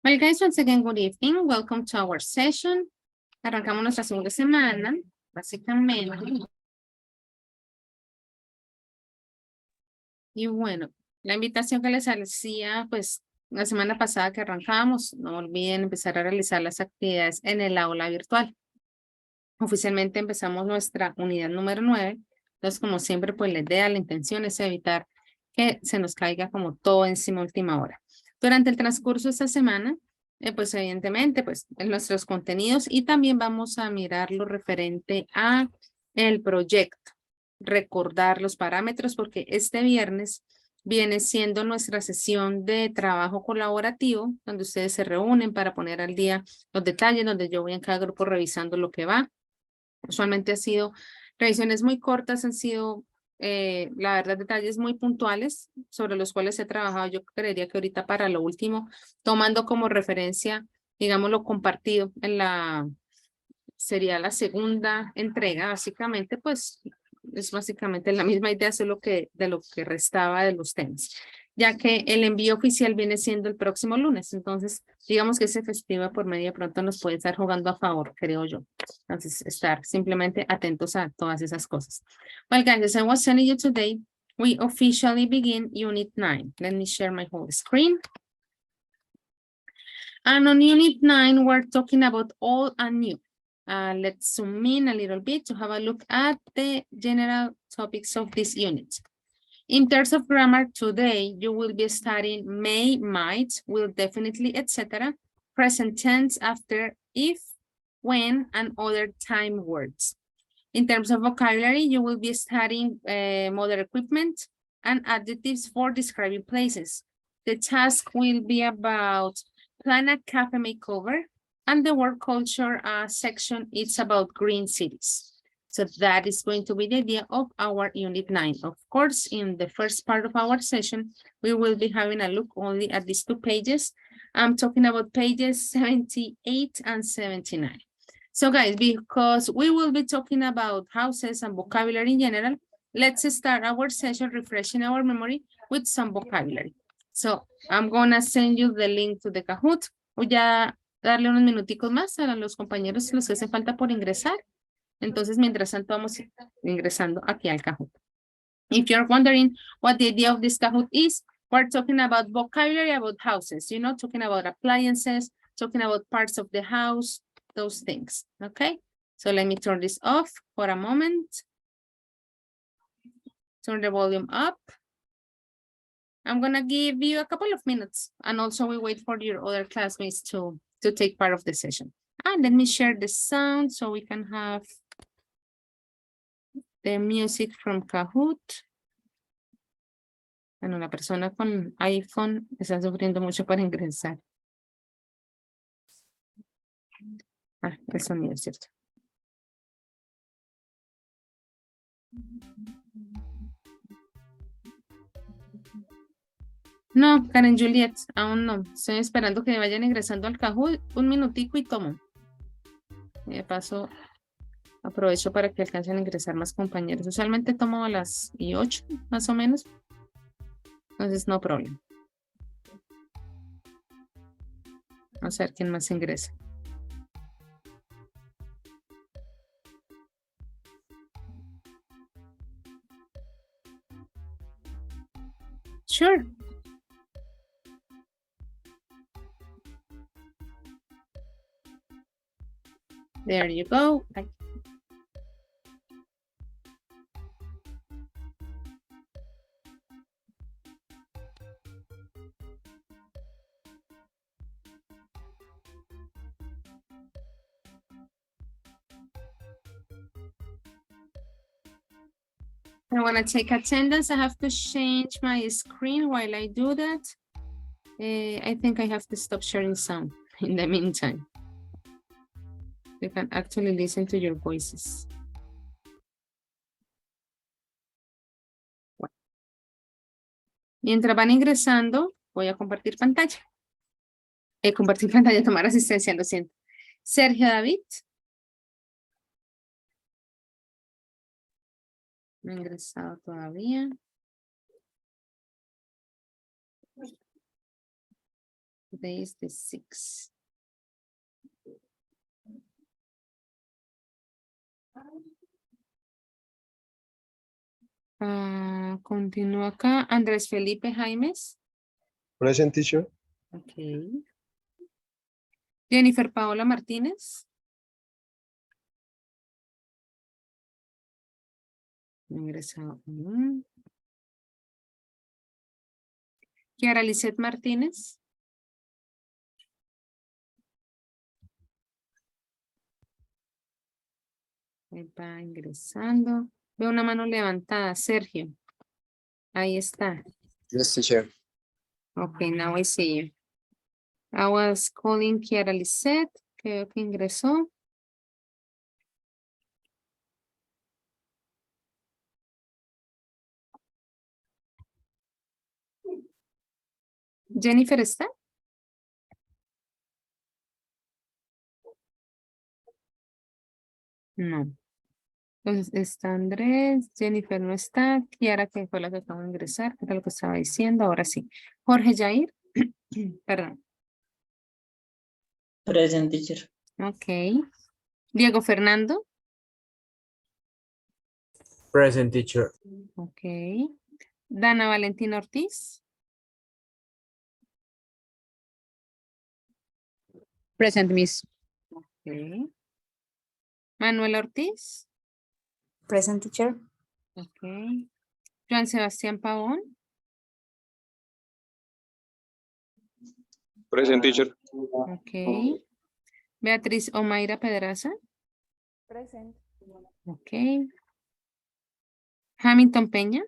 Well, guys, once again, good evening. Welcome to our session. Arrancamos nuestra segunda semana, básicamente. Y bueno, la invitación que les hacía, pues, la semana pasada que arrancamos, no olviden empezar a realizar las actividades en el aula virtual. Oficialmente empezamos nuestra unidad número 9. Entonces, como siempre, pues, la idea, la intención es evitar que se nos caiga como todo encima a última hora. Durante el transcurso de esta semana, pues evidentemente, pues en nuestros contenidos y también vamos a mirar lo referente a el proyecto, recordar los parámetros porque este viernes viene siendo nuestra sesión de trabajo colaborativo, donde ustedes se reúnen para poner al día los detalles, donde yo voy en cada grupo revisando lo que va. Usualmente ha sido revisiones muy cortas, han sido, la verdad, detalles muy puntuales sobre los cuales he trabajado. Yo creería que ahorita para lo último, tomando como referencia, digamos, lo compartido sería la segunda entrega, básicamente, pues es básicamente la misma idea de lo que restaba de los temas, ya que el envío oficial viene siendo el próximo lunes. Entonces, digamos que ese festivo por medio de pronto nos puede estar jugando a favor, creo yo. Entonces, estar simplemente atentos a todas esas cosas. Well, guys, as I was telling you today, we officially begin Unit 9. Let me share my whole screen. And on Unit 9, we're talking about old and new. Let's zoom in a little bit to have a look at the general topics of this unit. In terms of grammar today, you will be studying may, might, will, definitely, etc. Present tense after if, when, and other time words. In terms of vocabulary, you will be studying modern equipment and adjectives for describing places. The task will be about plan a cafe makeover, and the work culture section is about green cities. So that is going to be the idea of our Unit 9. Of course, in the first part of our session, we will be having a look only at these two pages. I'm talking about pages 78 and 79. So guys, because we will be talking about houses and vocabulary in general, let's start our session refreshing our memory with some vocabulary. So I'm gonna send you the link to the Kahoot. Voy a darle unos minuticos más a los compañeros los que hacen falta por ingresar. Entonces, mientras tanto, vamos ingresando aquí al Kahoot. If you're wondering what the idea of this Kahoot is, we're talking about vocabulary about houses, you know, talking about appliances, talking about parts of the house, those things, okay? So let me turn this off for a moment. Turn the volume up. I'm gonna give you a couple of minutes, and also we wait for your other classmates to take part of the session. And let me share the sound so we can have the music from Kahoot. Bueno, la persona con iPhone está sufriendo mucho para ingresar. Ah, el sonido, ¿cierto? No, Karen Juliet, aún no. Estoy esperando que vayan ingresando al Kahoot. Un minutico y tomo. Y de paso, aprovecho para que alcancen a ingresar más compañeros. Usualmente tomo a las 8, más o menos. Entonces, no problema. Vamos a ver quién más ingresa. Sure. There you go. I want to take attendance. I have to change my screen while I do that. I think I have to stop sharing sound in the meantime. You can actually listen to your voices. Bueno. Mientras van ingresando, voy a compartir pantalla. Compartir pantalla, tomar asistencia, lo siento. Sergio David. No ha ingresado todavía. Today is the 6th. Continúa acá. Andrés Felipe Jaimes. Present, teacher. Okay. Jennifer Paola Martínez. Ingresado. Kiara Lisset Martínez. Ahí va ingresando. Veo una mano levantada. Sergio. Ahí está. Yes, teacher. Okay, now I see you. I was calling Kiara Lisset. Creo que ingresó. Jennifer está. No. Entonces está Andrés, Jennifer no está, Kiara que fue la que acaba de ingresar, que era lo que estaba diciendo, ahora sí. Jorge Jair, perdón. Present, teacher. Ok. Diego Fernando. Present, teacher. Ok. Dana Valentina Ortiz. Present, Miss. Ok. Manuel Ortiz. Present, teacher. Ok. Joan Sebastián Pavón. Present, teacher. Ok. Beatriz Omaira Pedraza. Present. Ok. Hamilton Peña.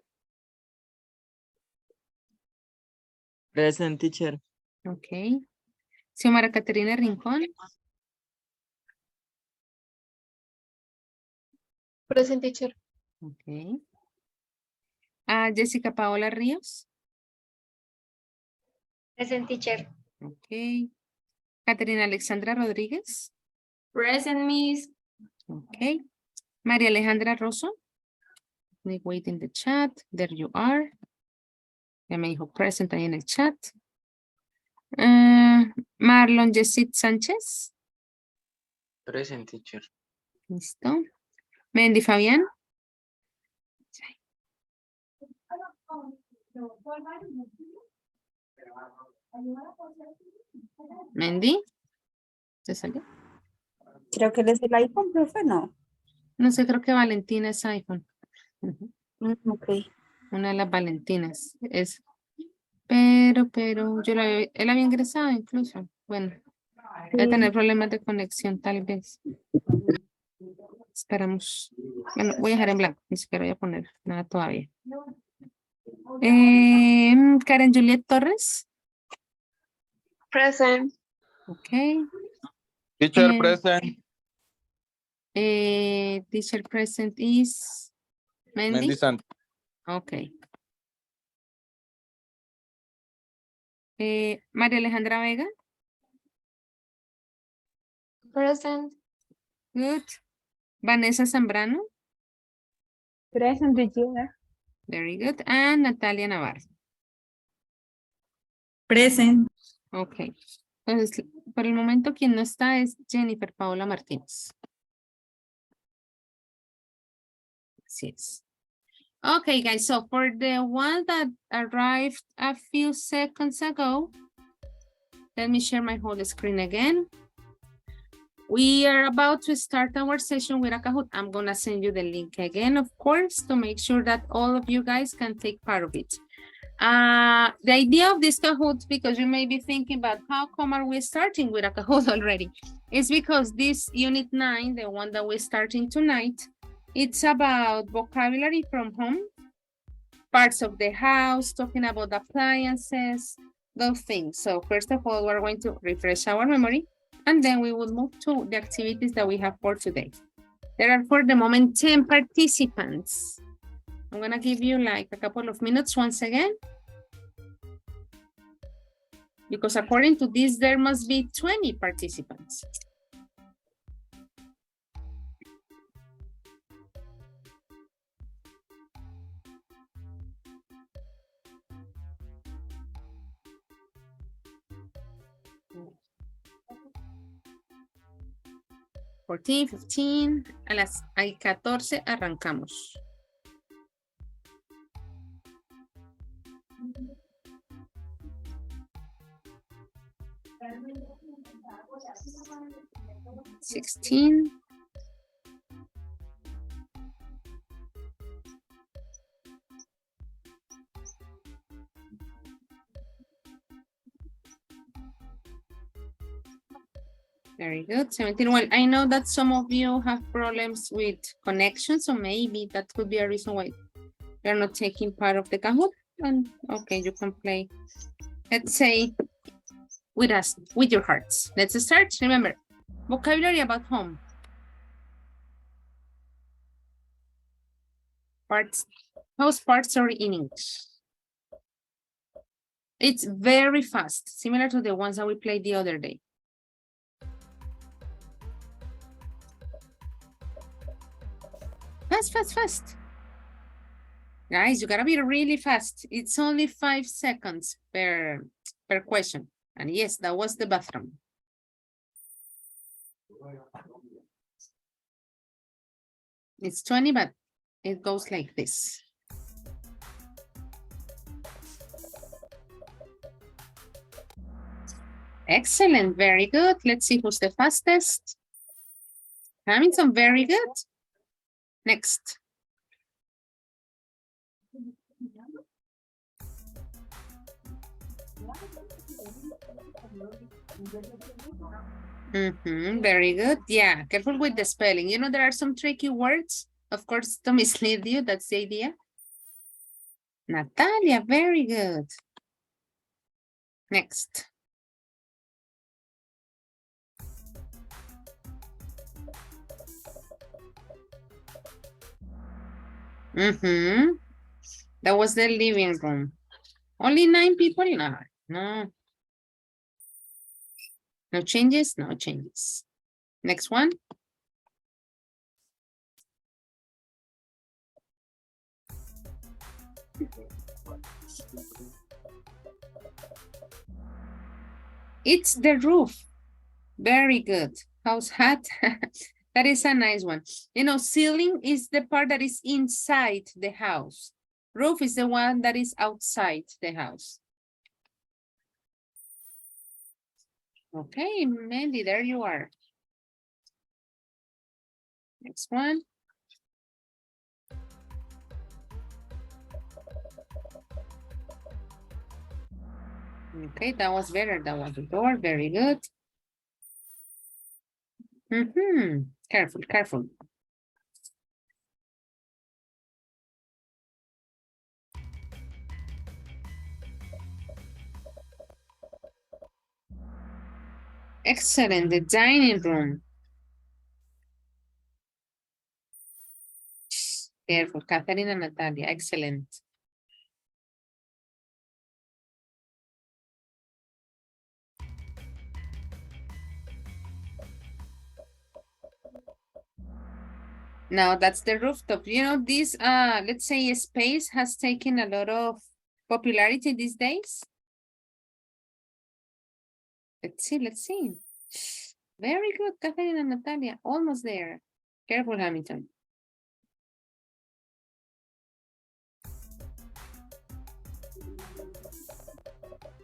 Present, teacher. Ok. Xiomara Caterina Rincón. Present, teacher. Ok. Jessica Paola Ríos. Present, teacher. Ok. Caterina Alexandra Rodríguez. Present, Miss. Ok. María Alejandra Rosso. Let me wait in the chat. There you are. Ya me dijo present ahí en el chat. Marlon Yesid Sánchez. Present, teacher. Listo. Mendy Fabián. Mendy. ¿Se salió? Creo que desde el iPhone, profe, no. No sé, creo que Valentina es iPhone. Ujú. Ok. Una de las Valentinas. Es. Pero, él había ingresado incluso. Bueno, debe tener problemas de conexión tal vez. Esperamos. Bueno, voy a dejar en blanco. Ni siquiera voy a poner nada todavía. Karen Juliet Torres. Present. Ok. Teacher, Eh, present. Teacher present is Mendy. Mendy Santos. Ok. María Alejandra Vega. Present. Good. Vanessa Zambrano. Present, teacher. Very good. And Natalia Navarro. Present. Ok. Entonces, por el momento quien no está es Jennifer Paola Martínez. Así es. Okay, guys, so for the one that arrived a few seconds ago, let me share my whole screen again. We are about to start our session with a Kahoot. I'm gonna send you the link again, of course, to make sure that all of you guys can take part of it. The idea of this Kahoot, because you may be thinking about how come are we starting with a Kahoot already? It's because this unit 9, the one that we're starting tonight, it's about vocabulary from home, parts of the house, talking about appliances, those things. So first of all, we're going to refresh our memory, and then we will move to the activities that we have for today. There are for the moment 10 participants. I'm gonna give you like a couple of minutes once again. Because according to this, there must be 20 participants. 14, 15, hay 14 arrancamos. Sixteen. Very good. 17. Well, I know that some of you have problems with connection, so maybe that could be a reason why you're not taking part of the Kahoot. And okay, you can play. Let's say with us, with your hearts. Let's start. Remember, vocabulary about home. Parts, house parts, sorry, in English. It's very fast, similar to the ones that we played the other day. Fast, fast, fast. Guys, you gotta be really fast. It's only 5 seconds per question. And yes, that was the bathroom. It's 20, but it goes like this. Excellent, very good. Let's see who's the fastest. Hamilton, very good. Next. Very good. Yeah, careful with the spelling. You know, there are some tricky words, of course, to mislead you. That's the idea. Natalia, very good. Next. That was the living room. Only 9 people? No, no. No changes? No changes. Next one. It's the roof. Very good. House hat. That is a nice one. You know, ceiling is the part that is inside the house. Roof is the one that is outside the house. Okay, Mandy, there you are. Next one. Okay, that was better. That was the door. Very good. Careful, careful. Excellent. The dining room. Careful, Catherine and Natalia. Excellent. Now that's the rooftop. You know, this let's say space has taken a lot of popularity these days. Let's see, let's see. Very good, Catherine and Natalia. Almost there. Careful, Hamilton.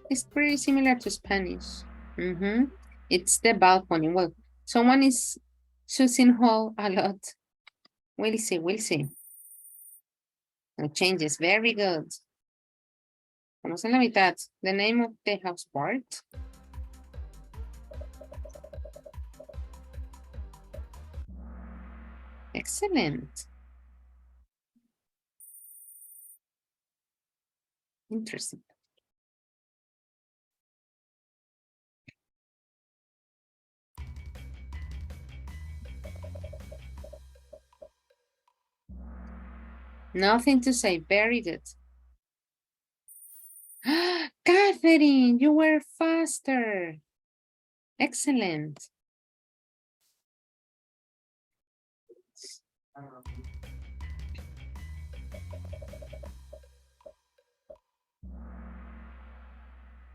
It's pretty similar to Spanish. It's the balcony. Well, someone is choosing hall a lot. We'll see, we'll see. No changes, very good. Vamos en la mitad. The name of the house part. Excellent. Interesting. Nothing to say. Very good. Catherine, you were faster. Excellent.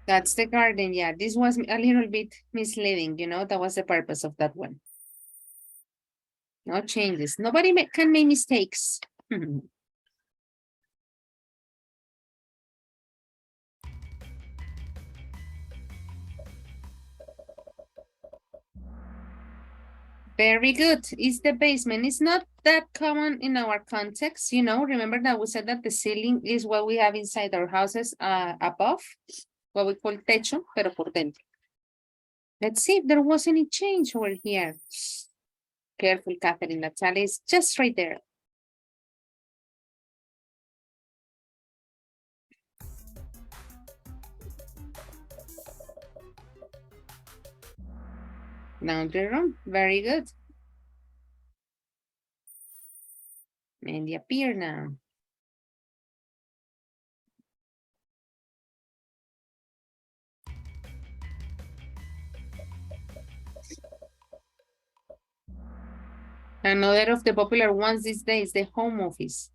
That's the garden, yeah. This was a little bit misleading, you know, that was the purpose of that one. No changes. Nobody can make mistakes. Very good. It's the basement. It's not that common in our context, you know. Remember that we said that the ceiling is what we have inside our houses above, what we call techo, pero por dentro. Let's see if there was any change over here. Careful, Catherine. Natalia is just right there. Now the room. Very good. And they appear now. Another of the popular ones these days, the home office.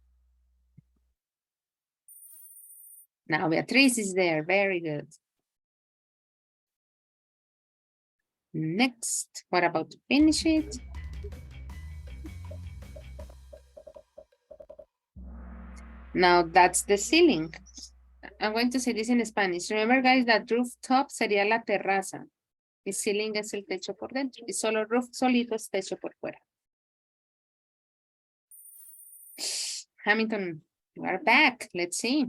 Now Beatriz is there. Very good. Next, what about to finish it? Now that's the ceiling. I'm going to say this in Spanish. Remember, guys, that rooftop sería la terraza. Y ceiling es el techo por dentro. Y solo roof solito es techo por fuera. Hamilton, you are back. Let's see.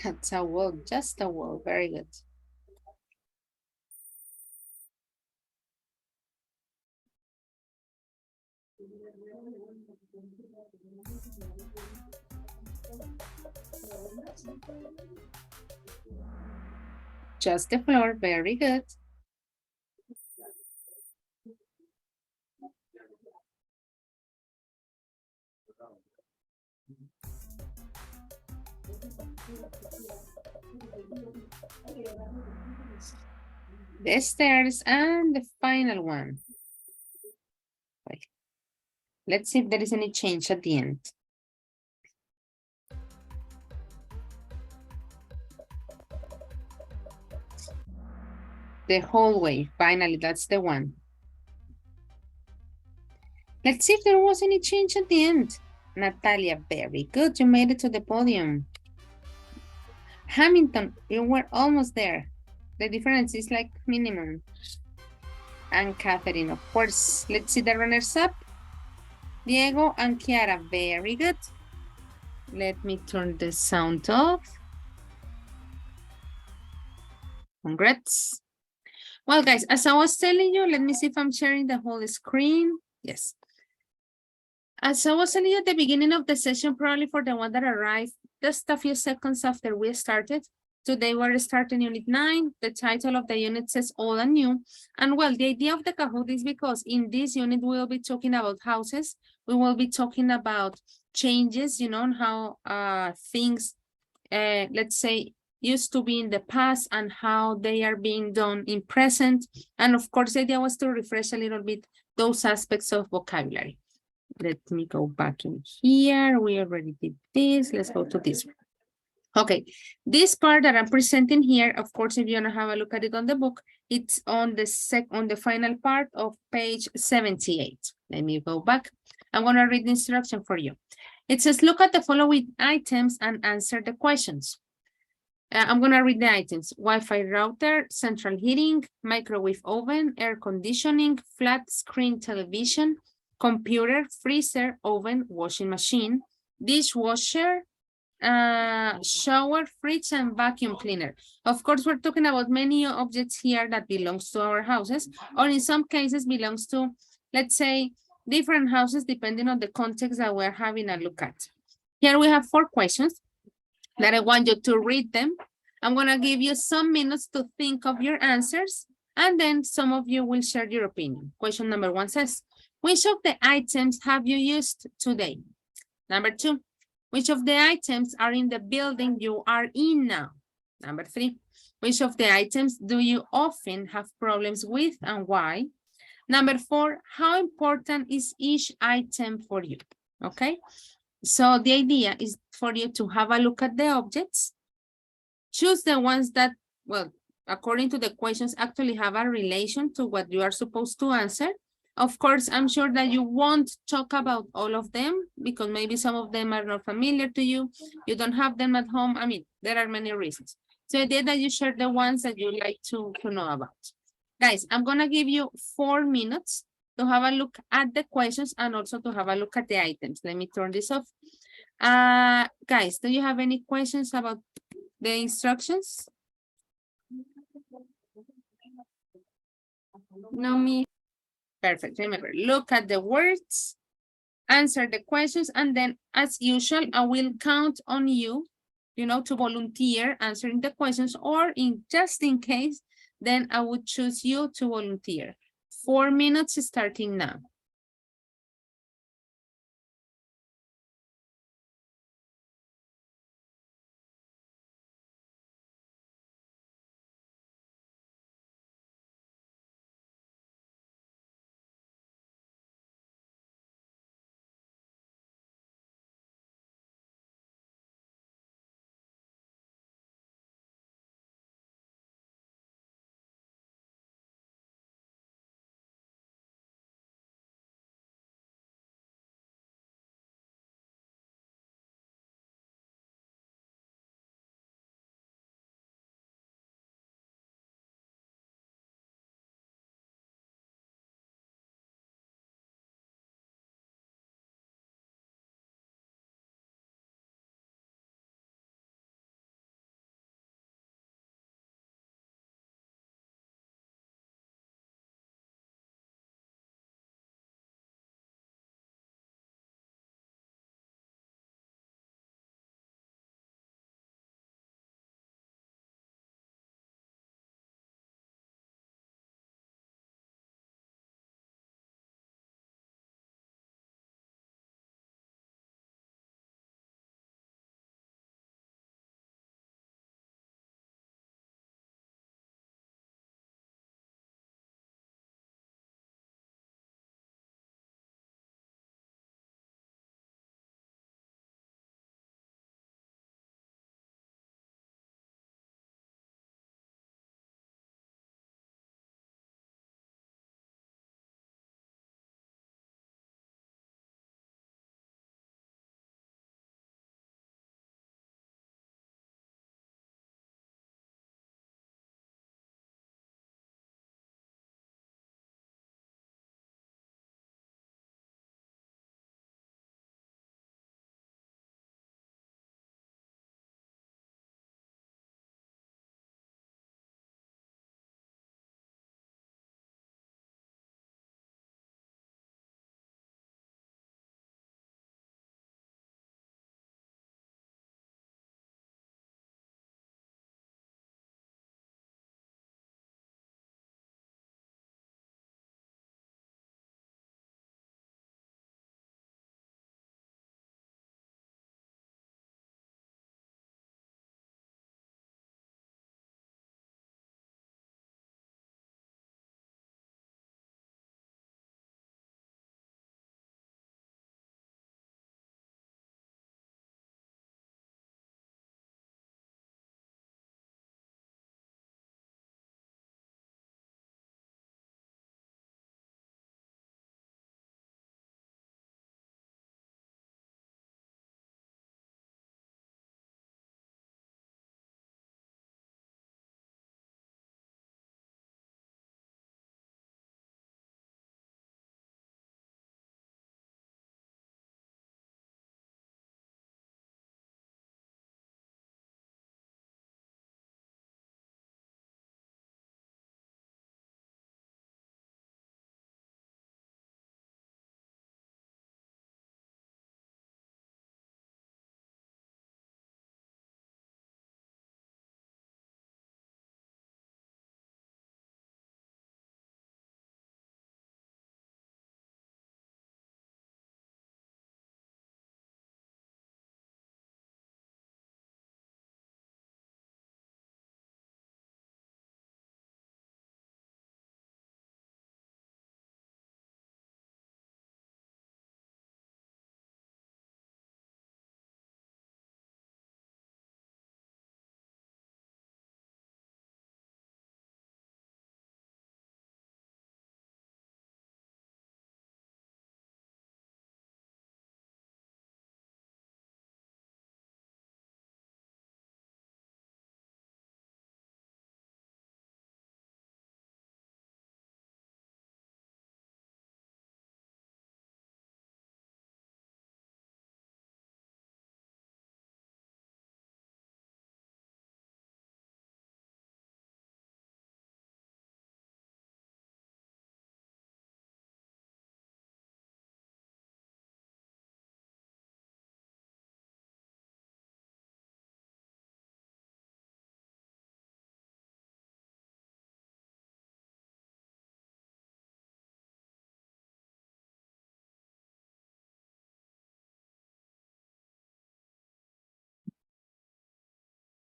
That's a wall, just a wall. Very good. Just the floor. Very good. The stairs and the final one. Let's see if there is any change at the end. The hallway, finally, that's the one. Let's see if there was any change at the end. Natalia, very good. You made it to the podium. Hamilton, you were almost there. The difference is like minimum. And Catherine, of course. Let's see the runners up. Diego and Kiara, very good. Let me turn the sound off. Congrats. Well, guys, as I was telling you, let me see if I'm sharing the whole screen. Yes. As I was telling you at the beginning of the session, probably for the one that arrived just a few seconds after we started, today we're starting Unit 9. The title of the unit says Old and New. And well, the idea of the Kahoot is because in this unit, we will be talking about houses. We will be talking about changes, you know, and how things, let's say, used to be in the past and how they are being done in present. And of course, the idea was to refresh a little bit those aspects of vocabulary. Let me go back in here. We already did this. Let's go to this one. Okay, this part that I'm presenting here, of course, if you want to have a look at it on the book, it's on the final part of page 78. Let me go back. I'm going to read the instruction for you. It says, look at the following items and answer the questions. I'm going to read the items. Wi-Fi router, central heating, microwave oven, air conditioning, flat screen television, computer, freezer, oven, washing machine, dishwasher, shower, fridge, and vacuum cleaner. Of course, we're talking about many objects here that belongs to our houses, or in some cases belongs to, let's say, different houses depending on the context that we're having a look at. Here we have 4 questions that I want you to read them. I'm going to give you some minutes to think of your answers, and then some of you will share your opinion. Question number 1 says, which of the items have you used today? Number 2, which of the items are in the building you are in now? Number 3, which of the items do you often have problems with and why? Number 4, how important is each item for you? Okay, so the idea is for you to have a look at the objects, choose the ones that, well, according to the questions, actually have a relation to what you are supposed to answer. Of course, I'm sure that you won't talk about all of them because maybe some of them are not familiar to you. You don't have them at home. I mean, there are many reasons. So the idea that you share the ones that you like to know about. Guys, I'm gonna give you 4 minutes to have a look at the questions and also to have a look at the items. Let me turn this off. Guys, do you have any questions about the instructions? No, me. Perfect. Remember, look at the words, answer the questions, and then as usual, I will count on you, to volunteer answering the questions, or just in case, then I would choose you to volunteer. 4 minutes starting now.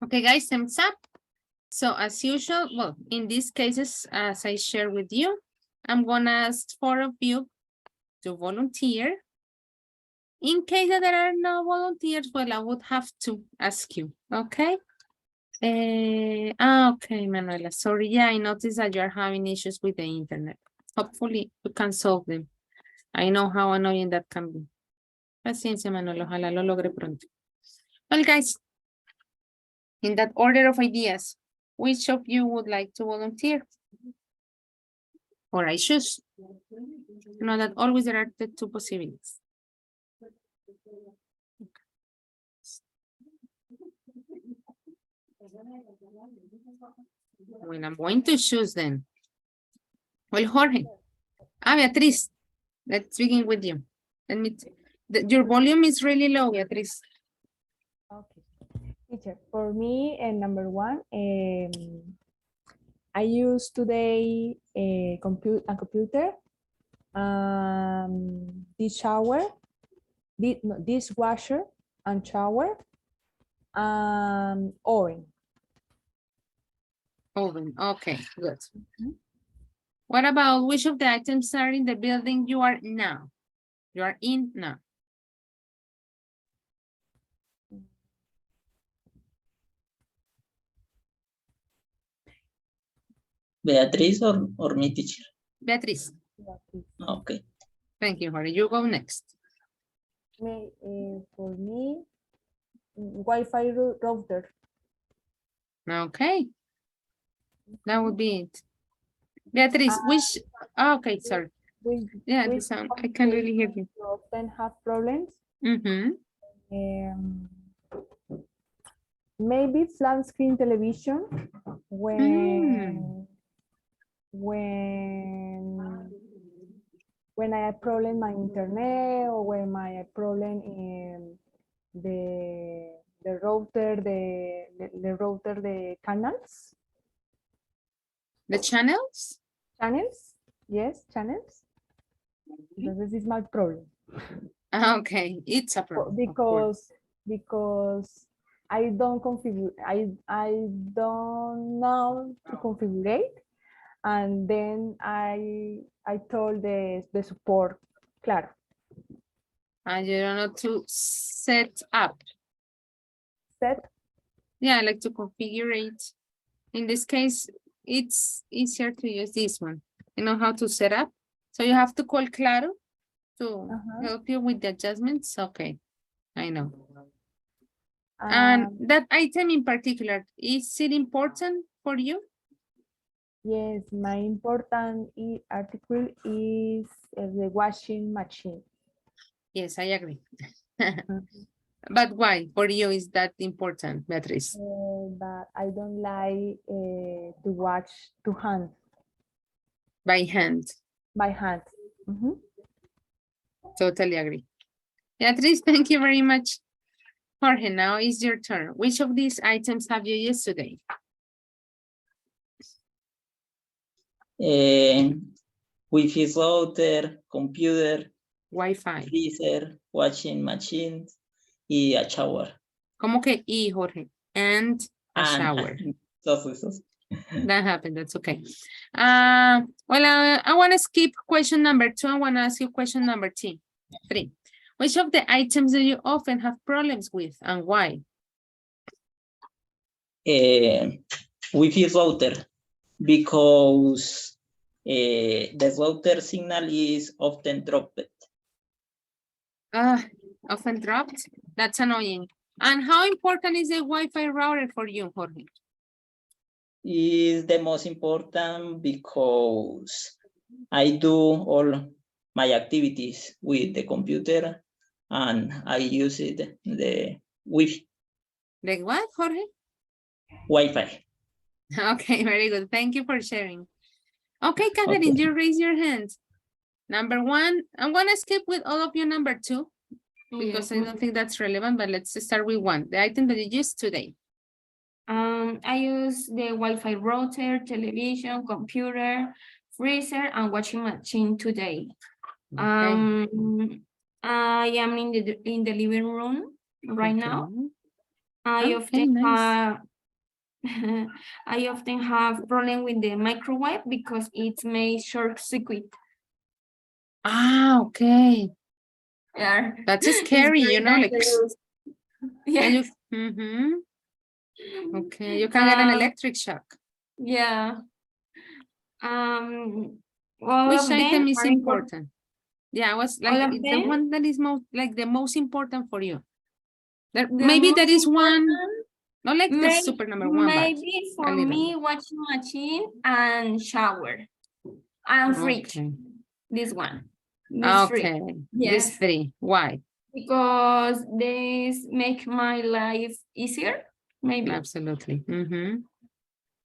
Okay, guys, thumbs up. So as usual, well, in these cases, as I share with you, I'm gonna ask 4 of you to volunteer. In case that there are no volunteers, well, I would have to ask you, okay? Okay, Manuela, sorry. Yeah, I noticed that you're having issues with the internet. Hopefully you can solve them. I know how annoying that can be. Paciencia, Manuela, ojalá lo logre pronto. Well, guys, in that order of ideas, which of you would like to volunteer? Or I choose. You know that always there are the 2 possibilities. Well, I'm going to choose then. Well, Jorge. Beatriz, let's begin with you. Your volume is really low, Beatriz. Okay. Teacher, for me, number 1, I use today a computer, dishwasher and shower, oven. Oven. Okay, good. What about which of the items are in the building you are now? You are in now. Beatriz or me, teacher? Beatriz. Okay. Thank you, Jorge. You go next. For me, Wi-Fi router. Okay. That would be it. Beatriz, which, okay, sorry. Yeah, the sound, I can't really hear you. You often have problems. Maybe flat screen television when I have problem my internet, or when I have problem in the router, the canals. The channels? Channels, yes, channels. This is my problem. Okay, it's a problem. Because I don't configure, I don't know to configure, and then I told the support, claro. And you don't know to set up. Set? Yeah, I like to configure it. In this case, it's easier to use this one. You know how to set up. So you have to call Claro to help you with the adjustments. Okay, I know. And that item in particular, is it important for you? Yes, my important article is the washing machine. Yes, I agree. But why for you is that important, Beatriz? But I don't like to wash to hand. By hand. By hand. Totally agree. Beatriz, thank you very much. Jorge, now is your turn. Which of these items have you used today? Wi-Fi router, computer, Wi-Fi. freezer, washing machine, y a shower. ¿Cómo que y, Jorge? And a shower. That happened, that's okay. Well, I want to skip question number 2. I want to ask you question number 3. Which of the items do you often have problems with and why? Wi-Fi router, because the router signal is often dropped. Often dropped? That's annoying. And how important is the Wi-Fi router for you, Jorge? Is the most important because I do all my activities with the computer and I use it, the Wi-Fi. The what, Jorge? Wi-Fi. Okay, very good. Thank you for sharing. Okay, Catherine, you raise your hand. Number 1, I'm going to skip with all of you number 2 because I don't think that's relevant, but let's start with 1. The item that you used today. I use the Wi-Fi router, television, computer, freezer, and washing machine today. Okay. I am in the living room right now. I Okay, often nice. have I often have problem with the microwave because it may short circuit. Ah, okay. Yeah. That's It's scary, very you know, like, dangerous. yeah, Yes. Okay, you can get an electric shock. Yeah. All Which of them item is are important. important? Yeah, what's All like of the them? one that is the most important for you? The Maybe there most is one, important, not like the super number one, but maybe for a little. me, washing machine and shower and fridge. Okay. This one. This three. Okay. Yes. These three. Why? Because this make my life easier, maybe. Absolutely.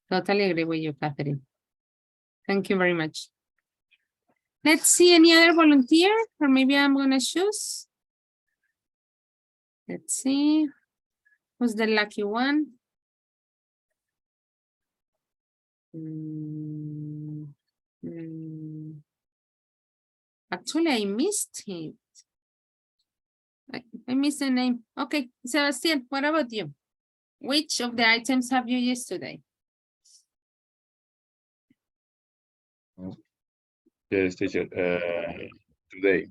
Totally agree with you, Catherine. Thank you very much. Let's see any other volunteer, or maybe I'm gonna choose. Let's see. Who's the lucky one? Actually, I missed it. I missed the name. Okay, Sebastian, what about you? Which of the items have you used today? Yes, teacher. Today,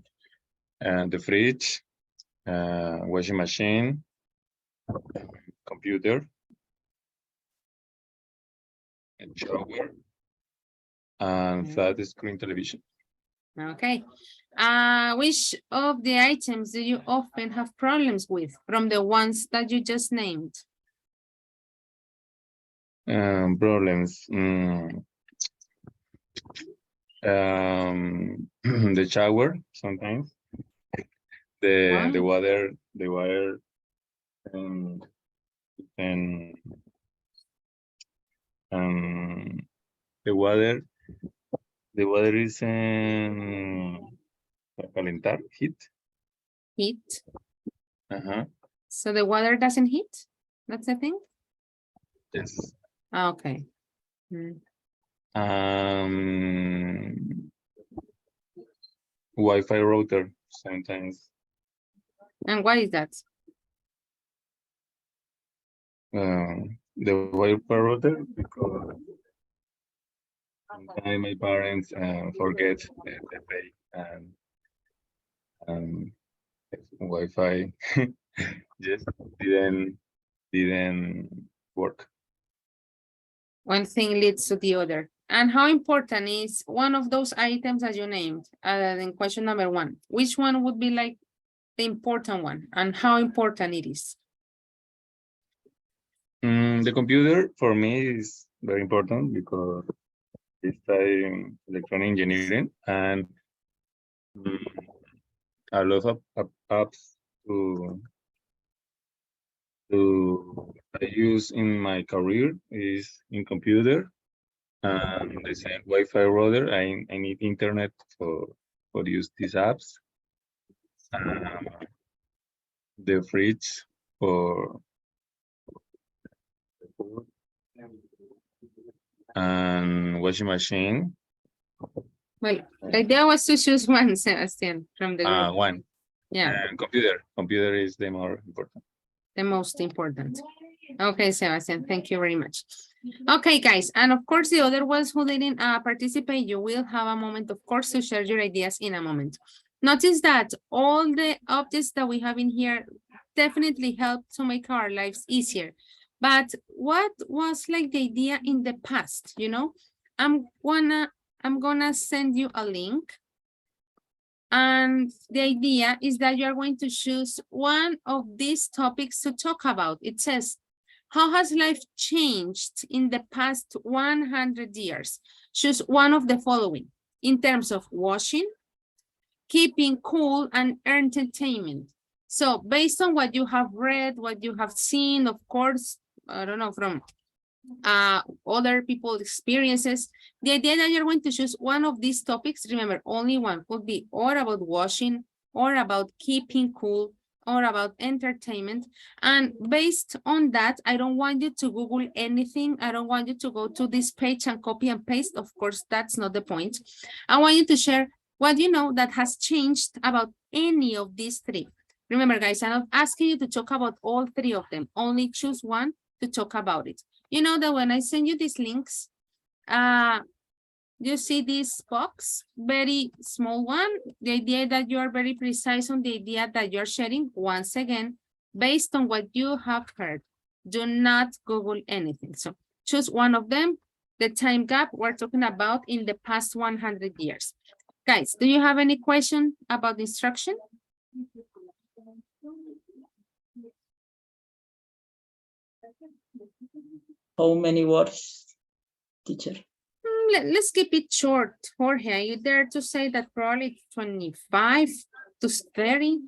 the fridge, washing machine, computer, and shower, and flat screen television. Okay. Which of the items do you often have problems with from the ones that you just named? Problems. The shower sometimes. The water, and the water is calentar, heat. Heat. Uh-huh. So the water doesn't heat? That's the thing? Yes. Okay. Wi-Fi router sometimes. And why is that? The Wi-Fi router because sometimes my parents forget the pay and Wi-Fi just didn't work. One thing leads to the other. And how important is one of those items that you named in question number one? Which one would be like the important one and how important it is? The computer for me is very important because I study electronic engineering and a lot of apps I use in my career is in computer. The same Wi-Fi router. I need internet for use these apps. The fridge for food and washing machine. Well, the idea was to choose one, Sebastian, from the group. One. Yeah. And computer is the more important. The most important. Okay, Sebastian, thank you very much. Okay, guys, and of course, the other ones who didn't participate, you will have a moment, of course, to share your ideas in a moment. Notice that all the objects that we have in here definitely help to make our lives easier. But what was like the idea in the past, you know? I'm gonna send you a link. And the idea is that you're going to choose one of these topics to talk about. It says, how has life changed in the past 100 years? Choose one of the following in terms of washing, keeping cool, and entertainment. So based on what you have read, what you have seen, of course, I don't know, from other people's experiences, the idea that you're going to choose one of these topics, remember, only one could be or about washing, or about keeping cool, or about entertainment. And based on that, I don't want you to Google anything. I don't want you to go to this page and copy and paste. Of course, that's not the point. I want you to share what you know that has changed about any of these three. Remember, guys, I'm not asking you to talk about all three of them. Only choose one to talk about it. You know that when I send you these links, you see this box, very small one. The idea that you are very precise on the idea that you're sharing, once again, based on what you have heard. Do not Google anything. So choose one of them. The time gap we're talking about in the past 100 years. Guys, do you have any question about the instruction? How many words, teacher? Let's keep it short. Jorge, are you there to say that probably 25 to 30?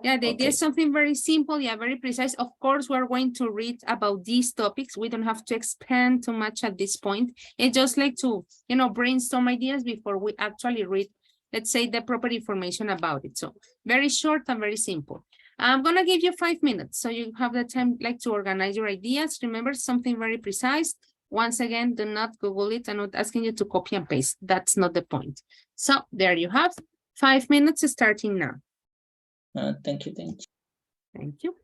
Yeah, the idea is something very simple, yeah, very precise. Of course, we're going to read about these topics. We don't have to expand too much at this point. It's just like to, you know, brainstorm ideas before we actually read, let's say, the proper information about it. So very short and very simple. I'm gonna give you 5 minutes so you have the time like to organize your ideas. Remember, something very precise. Once again, do not Google it. I'm not asking you to copy and paste. That's not the point. So there you have 5 minutes starting now. Thank you, thank you. Thank you.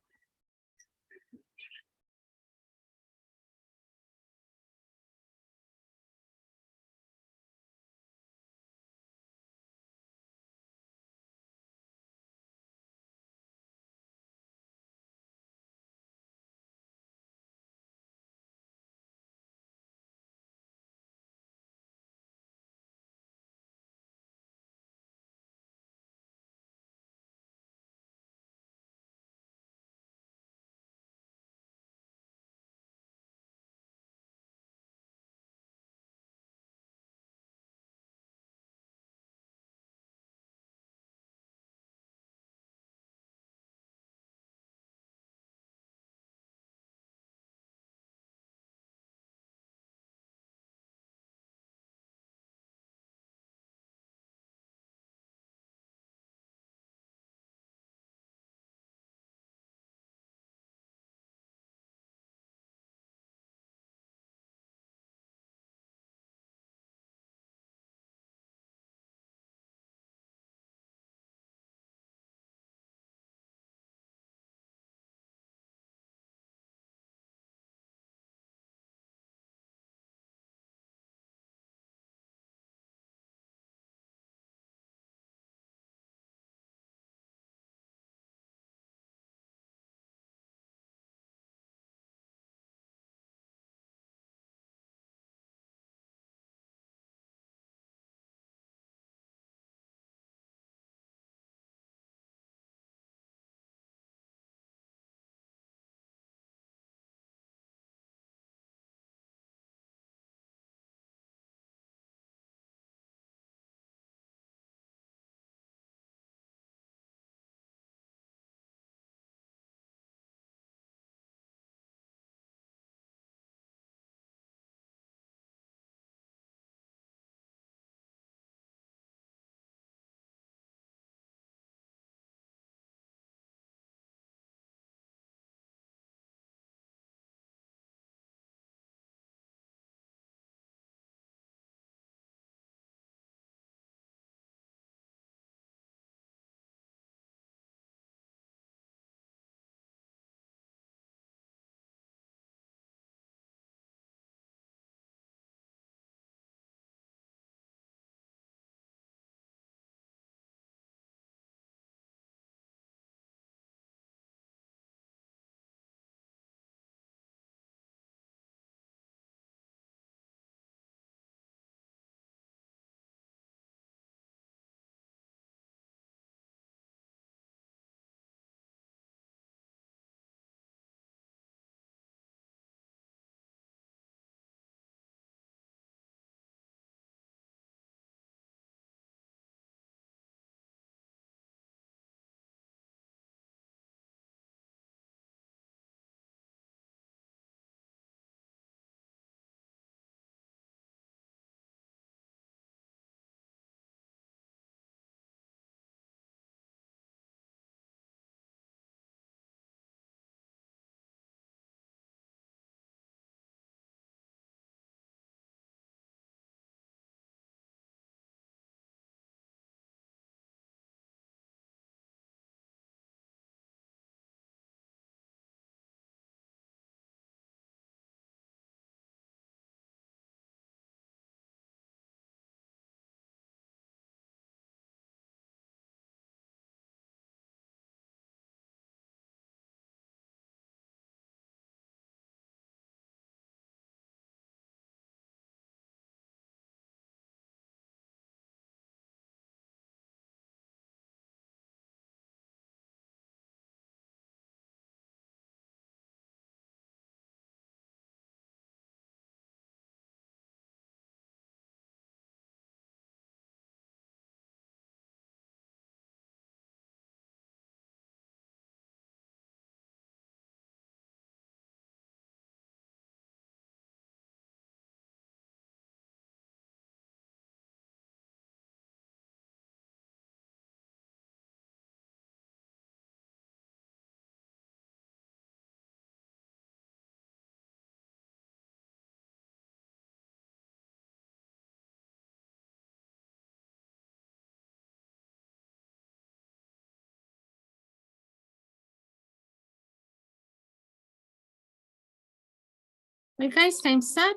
Well, guys, time's up.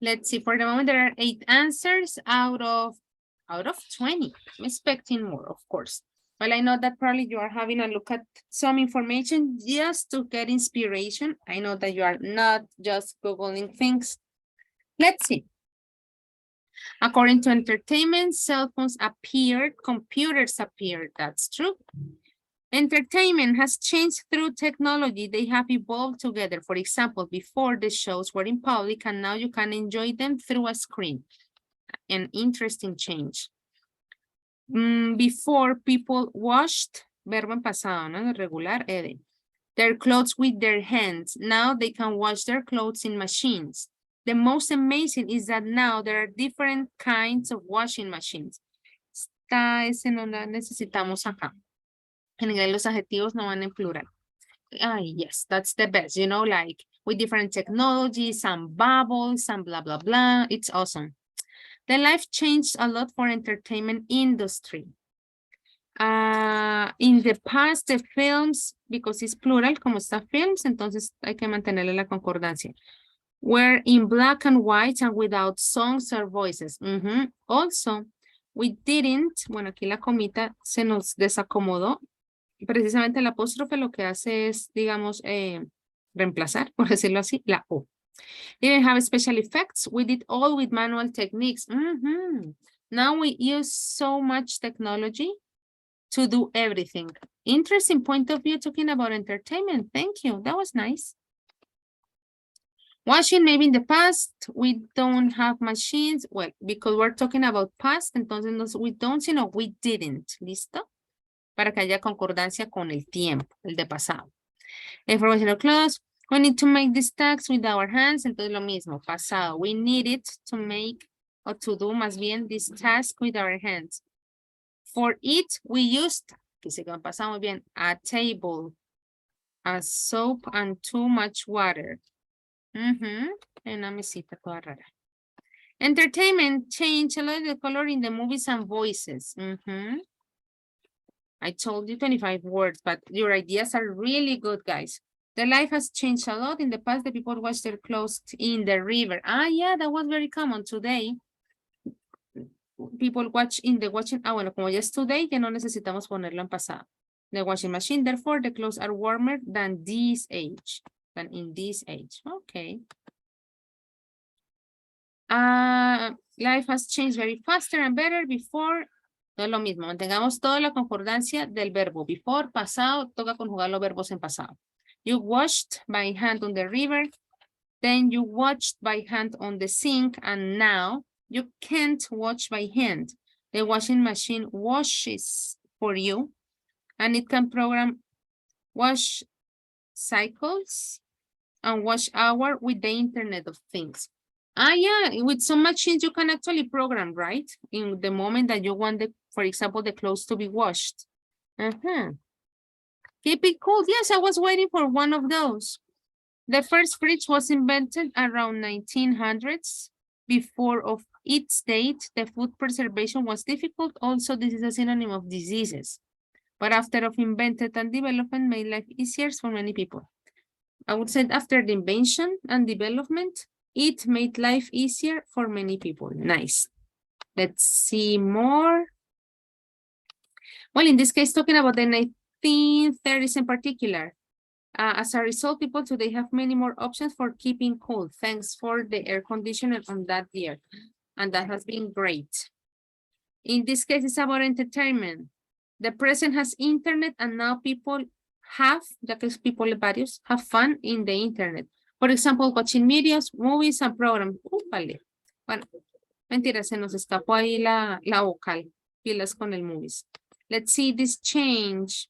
Let's see, for the moment, there are 8 answers out of 20. I'm expecting more, of course. Well, I know that probably you are having a look at some information just to get inspiration. I know that you are not just Googling things. Let's see. According to entertainment, cell phones appeared, computers appeared. That's true. Entertainment has changed through technology. They have evolved together. For example, before the shows were in public and now you can enjoy them through a screen. An interesting change. Before people washed, verbo en pasado, ¿no? Regular, their clothes with their hands. Now they can wash their clothes in machines. The most amazing is that now there are different kinds of washing machines. Ese no la necesitamos acá. En inglés los adjetivos no van en plural. Yes, that's the best, you know, like with different technologies, some bubbles, some blah, blah, blah. It's awesome. The life changed a lot for entertainment industry. In the past, the films, because it's plural, como está films, entonces hay que mantenerle la concordancia. Were in black and white and without songs or voices. Also, we didn't, bueno, aquí la comita se nos desacomodó. Precisamente el apóstrofe lo que hace es, digamos, reemplazar, por decirlo así, la O. Didn't have special effects. We did all with manual techniques. Now we use so much technology to do everything. Interesting point of view talking about entertainment. Thank you. That was nice. Washing, maybe in the past, we don't have machines. Well, because we're talking about past, entonces we don't, sino we didn't. ¿Listo? Para que haya concordancia con el tiempo, el de pasado. Information of clothes. We need to make these tags with our hands. Entonces lo mismo, pasado. We needed to make, or to do más bien, this task with our hands. For it, we used, que se pasado muy bien, a table, a soap, and too much water. Una mesita toda rara. Entertainment changed a lot of the color in the movies and voices. I told you 25 words, but your ideas are really good, guys. The life has changed a lot. In the past, the people wash their clothes in the river. Yeah, that was very common. Today, people watch in the washing. Bueno, como ya es today, ya no necesitamos ponerlo en pasado. The washing machine, therefore, the clothes are warmer than this age. Than in this age. Okay. Life has changed very faster and better. Before, no es lo mismo. Mantengamos toda la concordancia del verbo. Before, pasado, toca conjugar los verbos en pasado. You washed by hand on the river. Then you washed by hand on the sink. And now you can't wash by hand. The washing machine washes for you. And it can program wash cycles and wash hour with the Internet of Things. Yeah, with some machines you can actually program, right? In the moment that you want, for example, the clothes to be washed. Keep it cool. Yes, I was waiting for one of those. The first fridge was invented around 1900s. Before of its date, the food preservation was difficult. Also, this is a synonym of diseases. But after of invented and development made life easier for many people. I would say after the invention and development, it made life easier for many people. Nice. Let's see more. Well, in this case, talking about the 1930s in particular. As a result, people today have many more options for keeping cool. Thanks for the air conditioner on that year. And that has been great. In this case, it's about entertainment. The present has internet and now people have, ya que people varios, have fun in the internet. For example, watching videos, movies, and programs. Vale. Bueno, mentira, se nos escapó ahí la vocal. Pilas con el movies. Let's see this change.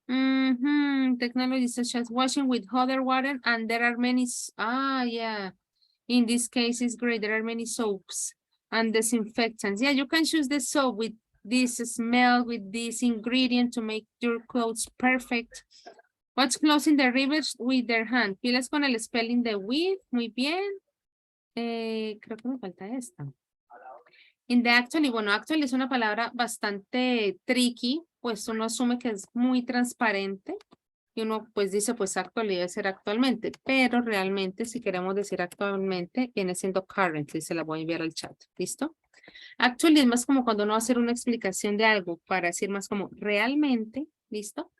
Technology such as washing with hot water, and there are many, yeah. In this case, it's great. There are many soaps and disinfectants. Yeah, you can choose the soap with this smell, with this ingredient to make your clothes perfect. Wash clothes in the rivers with their hand. Pilas con el spelling de with. Muy bien. Creo que me falta esta. In the actually, bueno, actually es una palabra bastante tricky, pues uno asume que es muy transparente. Y uno pues dice pues actually debe ser actualmente, pero realmente si queremos decir actualmente viene siendo currently, se la voy a enviar al chat, ¿listo? Actually es más como cuando uno va a hacer una explicación de algo para decir más como realmente, ¿listo?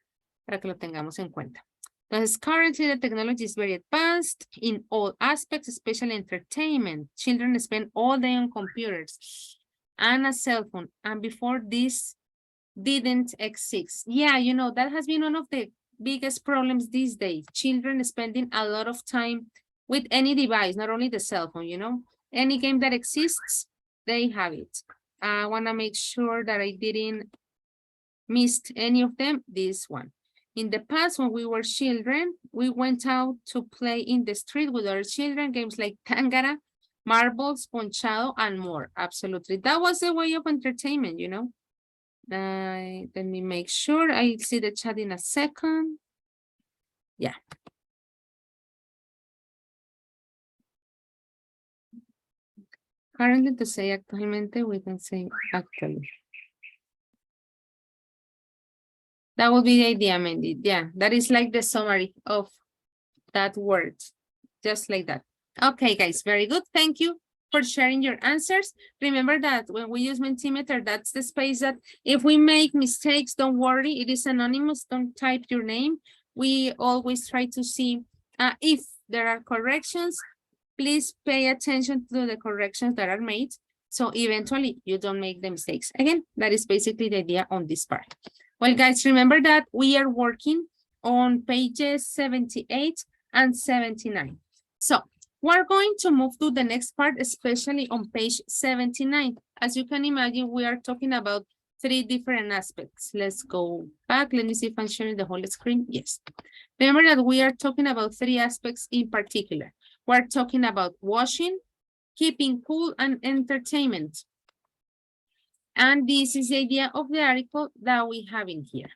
Para que lo tengamos en cuenta. Entonces, currently the technology is very advanced in all aspects, especially entertainment. Children spend all day on computers and a cell phone. And before this didn't exist. Yeah, you know, that has been one of the biggest problems these days. Children spending a lot of time with any device, not only the cell phone, you know. Any game that exists, they have it. I want to make sure that I didn't miss any of them. This one. In the past, when we were children, we went out to play in the street with our children, games like Tangara, marbles, ponchado, and more. Absolutely. That was the way of entertainment, you know. Let me make sure I see the chat in a second. Yeah. Currently to say actualmente, we can say actually. That would be the idea, Mandy. Yeah, that is like the summary of that word. Just like that. Okay, guys, very good. Thank you for sharing your answers. Remember that when we use Mentimeter, that's the space that if we make mistakes, don't worry, it is anonymous. Don't type your name. We always try to see if there are corrections. Please pay attention to the corrections that are made. So eventually you don't make the mistakes. Again, that is basically the idea on this part. Well, guys, remember that we are working on pages 78 and 79. So we're going to move to the next part, especially on page 79. As you can imagine, we are talking about 3 different aspects. Let's go back. Let me see if I'm sharing the whole screen. Yes. Remember that we are talking about 3 aspects in particular. We're talking about washing, keeping cool, and entertainment. And this is the idea of the article that we have in here.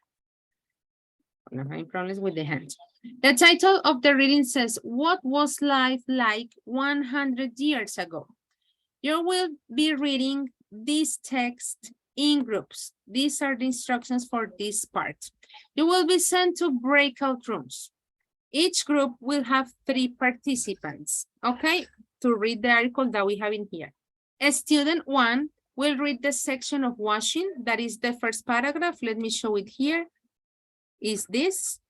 I'm having problems with the hand. The title of the reading says, what was life like 100 years ago? You will be reading this text in groups. These are the instructions for this part. You will be sent to breakout rooms. Each group will have 3 participants, okay, to read the article that we have in here. A student 1 will read the section of washing. That is the first paragraph. Let me show it here. Is this.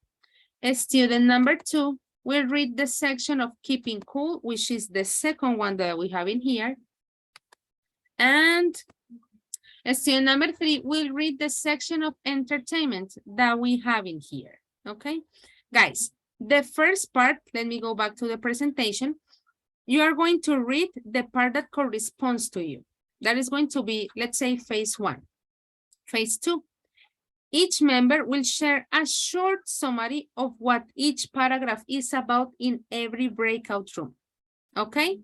A student number 2 will read the section of keeping cool, which is the second one that we have in here. And a student number 3 will read the section of entertainment that we have in here. Okay, guys, the first part, let me go back to the presentation. You are going to read the part that corresponds to you. That is going to be, let's say, phase 1. Phase 2. Each member will share a short summary of what each paragraph is about in every breakout room. Okay?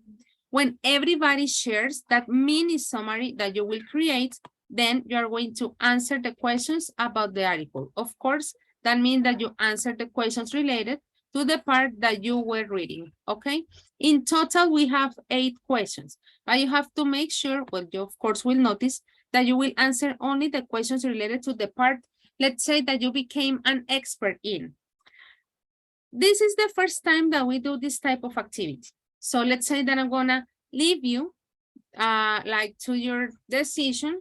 When everybody shares that mini summary that you will create, then you are going to answer the questions about the article. Of course, that means that you answer the questions related to the part that you were reading, okay? In total, we have 8 questions, but you have to make sure, well, you of course will notice that you will answer only the questions related to the part, let's say, that you became an expert in. This is the first time that we do this type of activity. So let's say that I'm gonna leave you like to your decision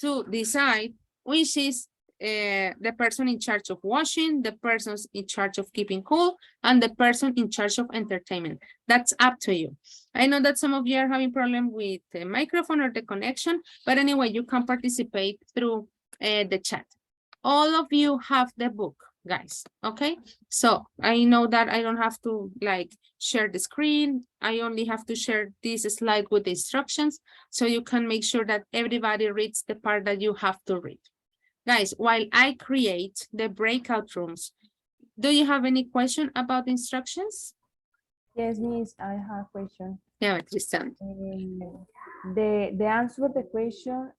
to decide which is the person in charge of washing, the person in charge of keeping cool, and the person in charge of entertainment. That's up to you. I know that some of you are having problem with the microphone or the connection, but anyway, you can participate through the chat. All of you have the book, guys, okay? So I know that I don't have to like share the screen. I only have to share this slide with the instructions so you can make sure that everybody reads the part that you have to read. Guys, while I create the breakout rooms, do you have any question about the instructions? Yes, Miss, I have a question. Yeah, Tristan. The answer to the question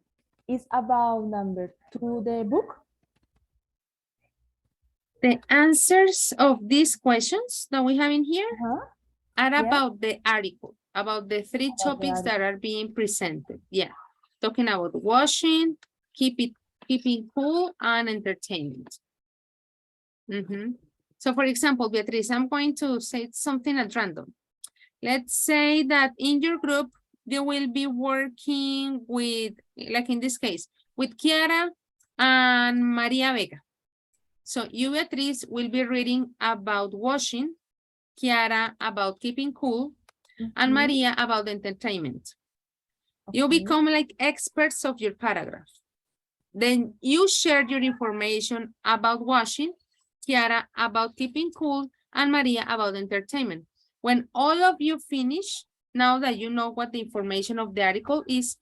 is about number 2, the book? The answers of these questions that we have in here are about the article, about the 3 topics that are being presented. Yeah, talking about washing, keeping cool, and entertainment. So for example, Beatriz, I'm going to say something at random. Let's say that in your group, you will be working with, like in this case, with Kiara and Maria Vega. So you, Beatriz, will be reading about washing, Kiara about keeping cool, and Maria about entertainment. You become like experts of your paragraph. Then you share your information about washing, Kiara about keeping cool, and Maria about entertainment. When all of you finish, now that you know what the information of the article is,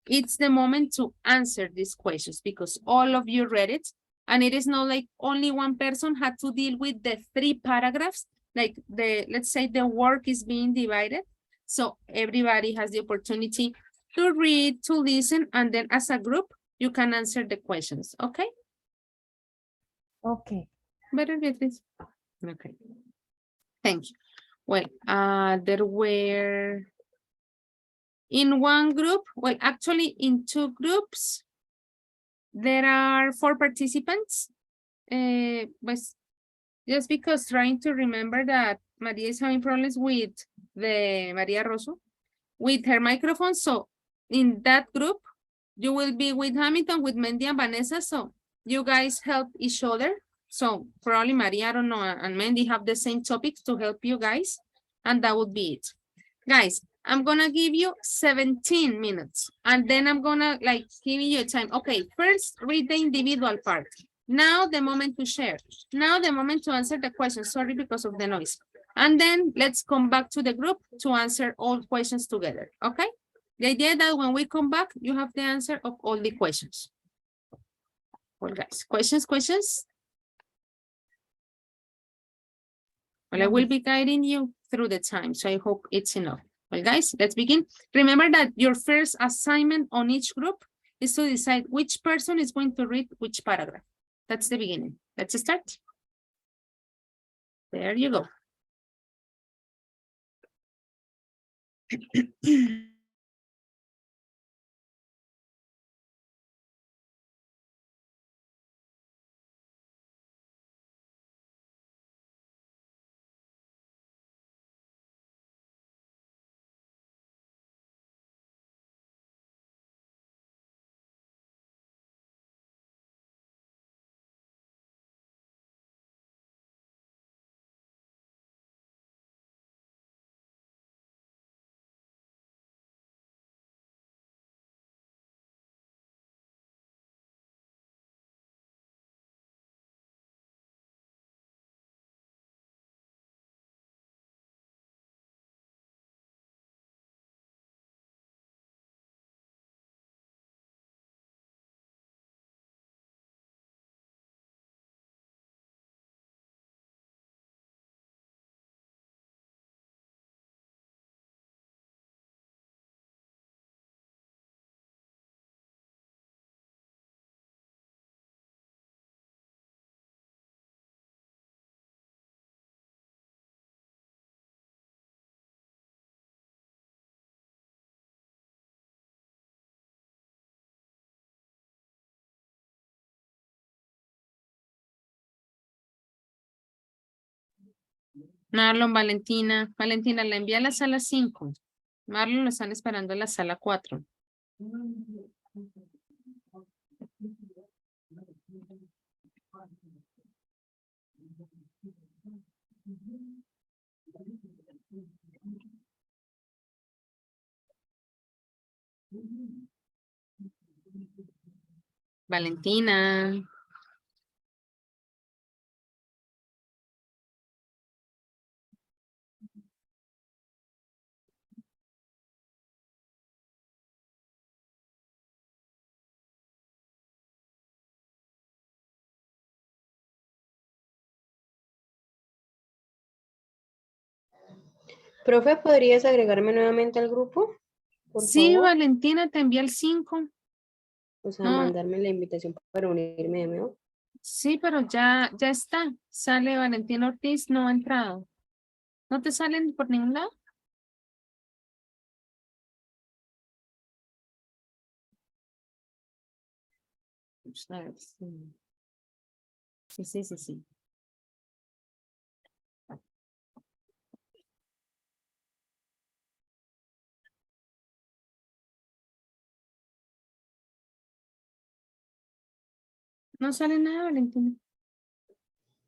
it's the moment to answer these questions because all of you read it. And it is not like only one person had to deal with the 3 paragraphs, like let's say the work is being divided. So everybody has the opportunity to read, to listen, and then as a group, you can answer the questions, okay? Okay. Better get this. Okay. Thank you. Well, there were in one group, well, actually in 2 groups, there are 4 participants. But just because trying to remember that Maria is having problems with the Maria Rosso, with her microphone. So in that group, you will be with Hamilton, with Mendy and Vanessa. So you guys help each other. So probably Maria, I don't know, and Mendy have the same topics to help you guys. And that would be it. Guys, I'm gonna give you 17 minutes. And then I'm gonna like give you time. Okay, first read the individual part. Now the moment to share. Now the moment to answer the question. Sorry because of the noise. And then let's come back to the group to answer all questions together, okay? The idea that when we come back, you have the answer of all the questions. Well, guys, questions? Well, I will be guiding you through the time, so I hope it's enough. Well, guys, let's begin. Remember that your first assignment on each group is to decide which person is going to read which paragraph. That's the beginning. Let's start. There you go. Marlon, Valentina. Valentina, la envía a la sala 5. Marlon lo están esperando en la sala 4. Valentina. Profe, ¿podrías agregarme nuevamente al grupo? Por Sí, favor. Valentina, te envía el 5. O sea, No. mandarme la invitación para unirme de nuevo. Sí, pero ya está. Sale Valentina Ortiz, no ha entrado. ¿No te salen por ningún lado? A ver, sí. Sí. No sale nada, Valentina.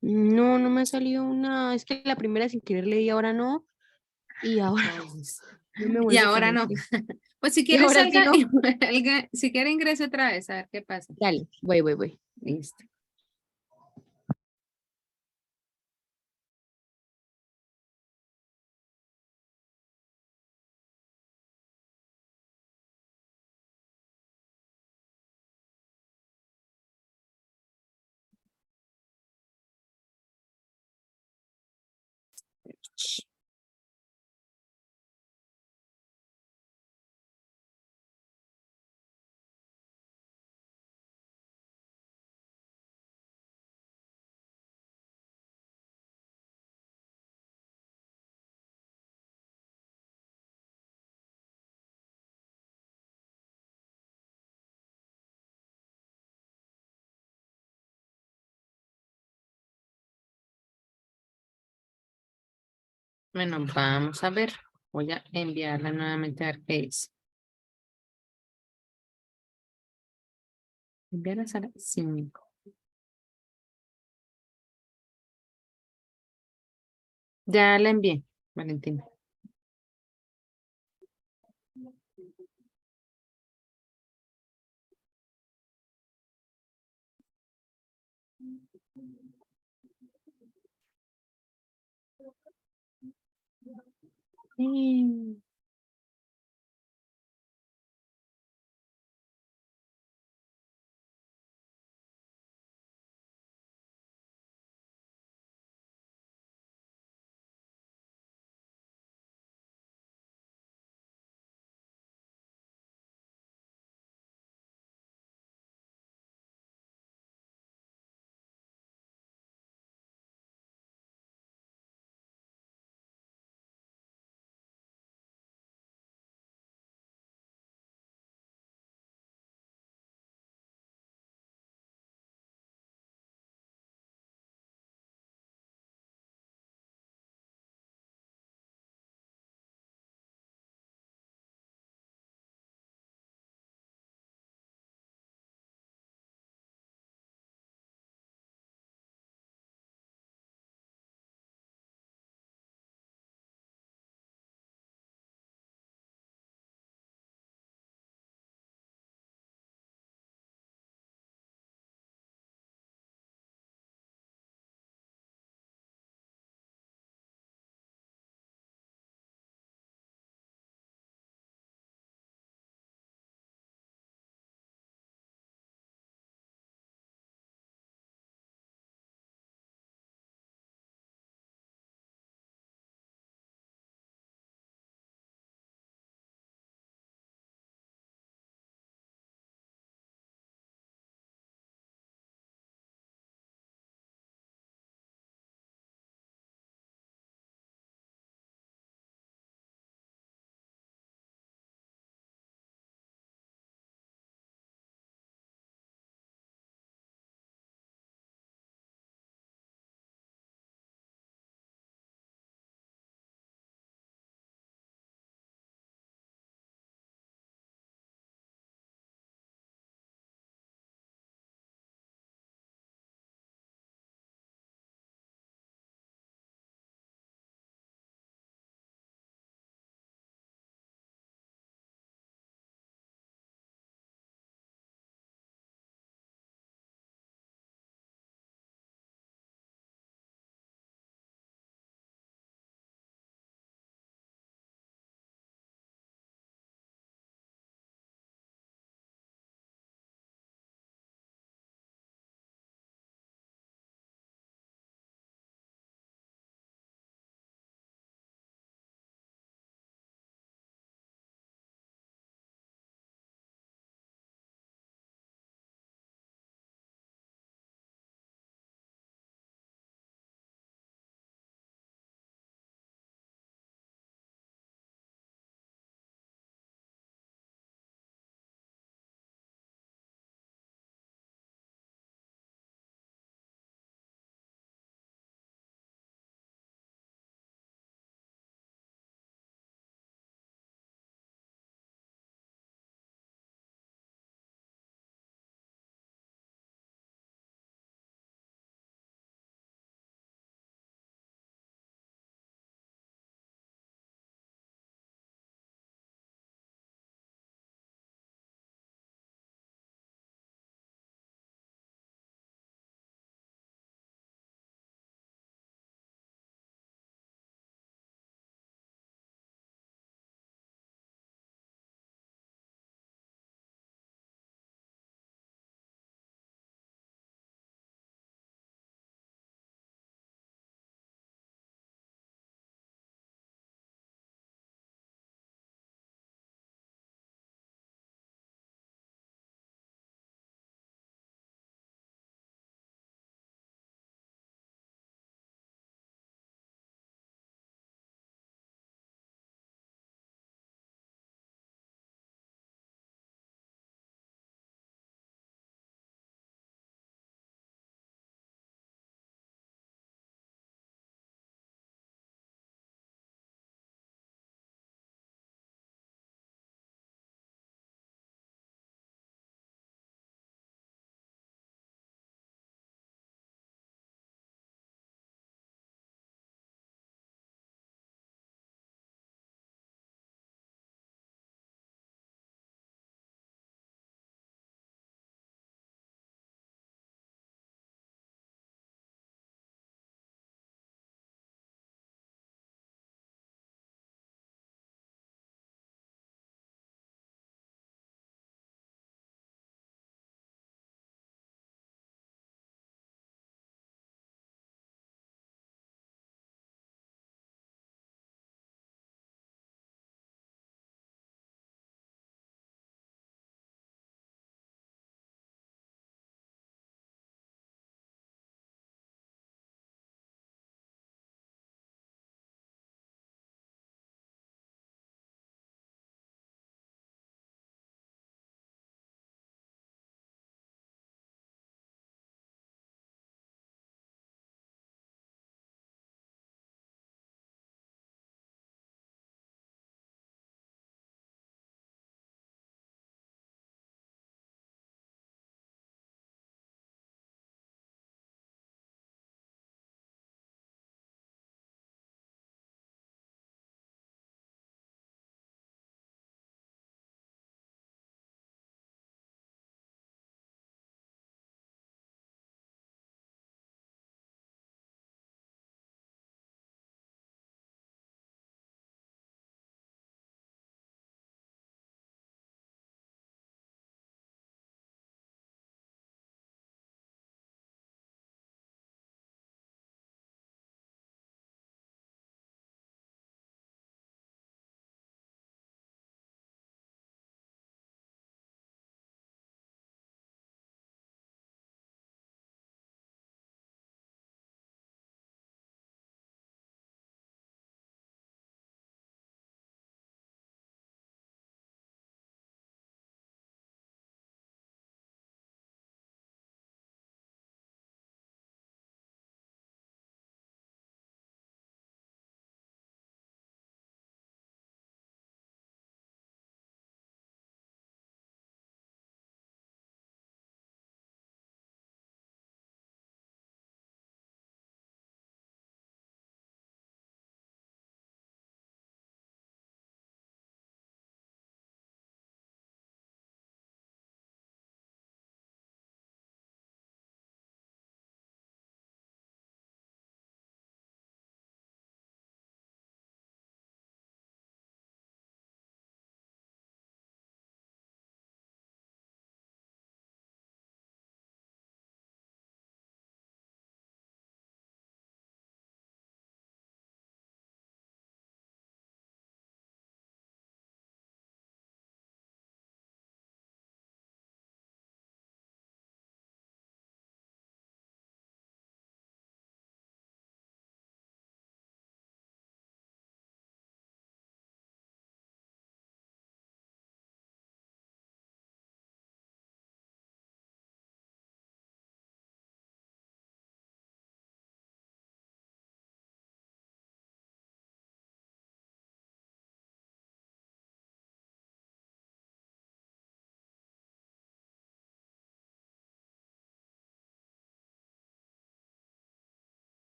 No, no me ha salido una. Es que la primera sin querer leí, ahora no. Y ahora no me Y vuelve a ahora no. aparecer. Pues si Y quieres ahora sí salga, no. si quiere ingrese otra vez, a ver qué pasa. Dale, voy. Listo. Bueno, vamos a ver. Voy a enviarla nuevamente a ver qué dice. Enviar a Sara 5. Ya la envié, Valentina. Mm.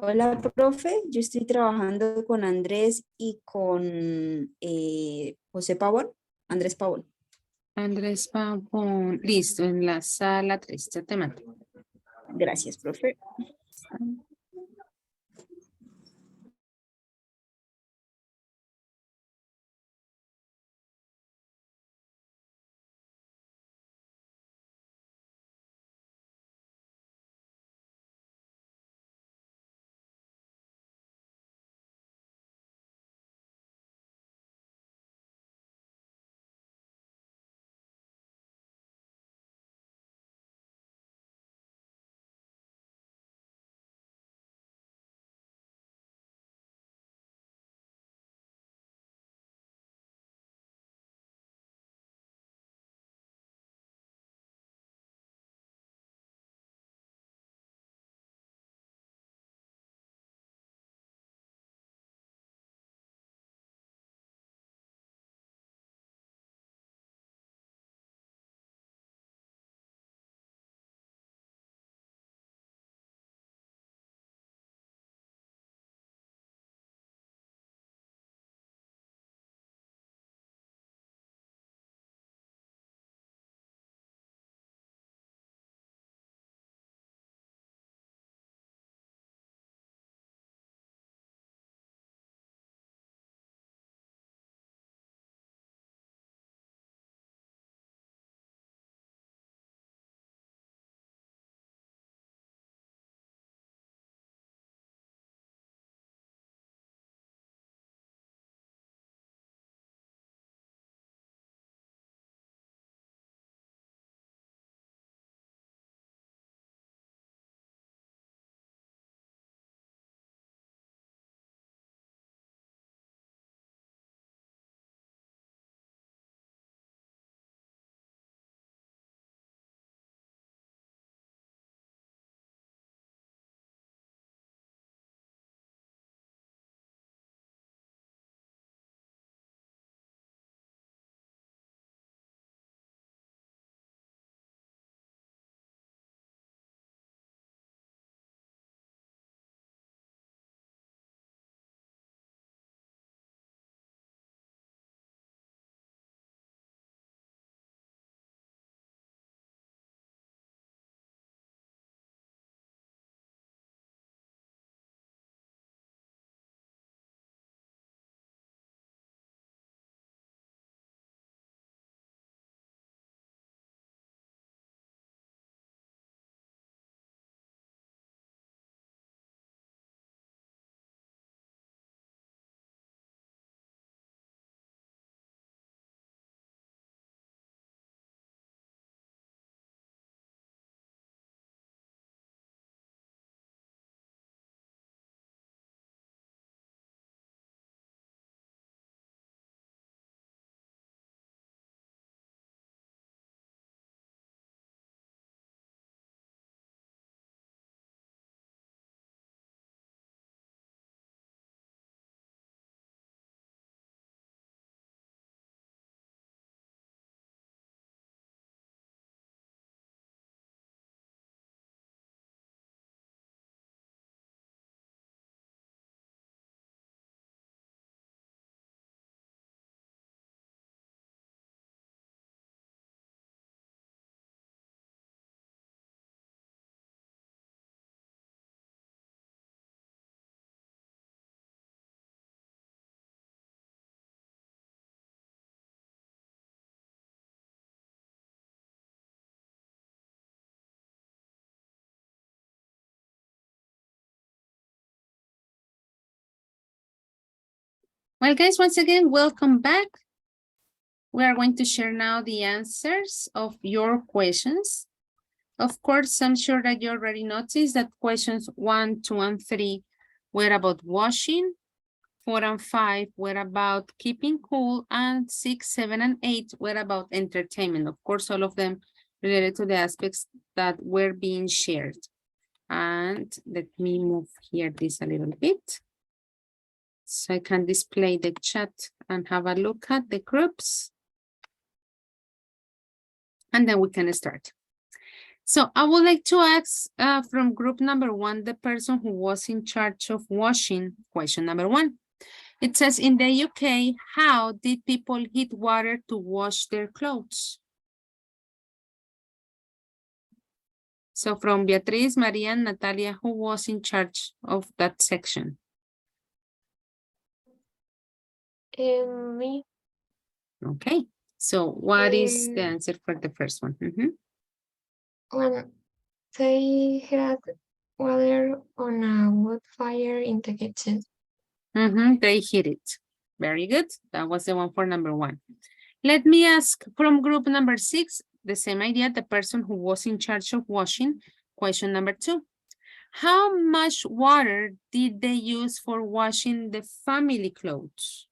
Hola, profe. Yo estoy trabajando con Andrés y con José Pavón. Andrés Pavón. Andrés Pavón. Listo, en la sala 3. Ya te mando. Gracias, profe. Well, guys, once again, welcome back. We are going to share now the answers of your questions. Of course, I'm sure that you already noticed that questions 1, 2, and 3 were about washing. 4 and 5 were about keeping cool, and 6, 7, and 8 were about entertainment. Of course, all of them related to the aspects that were being shared. And let me move here this a little bit, so I can display the chat and have a look at the groups. And then we can start. So I would like to ask from group number 1, the person who was in charge of washing, question number 1. It says in the UK, how did people heat water to wash their clothes? So from Beatriz, Maria, and Natalia, who was in charge of that section? Me. Okay, so what is the answer for the first one? When they had water on a wood fire in the kitchen. They heat it. Very good. That was the one for number 1. Let me ask from group number 6, the same idea, the person who was in charge of washing. Question number 2. How much water did they use for washing the family clothes?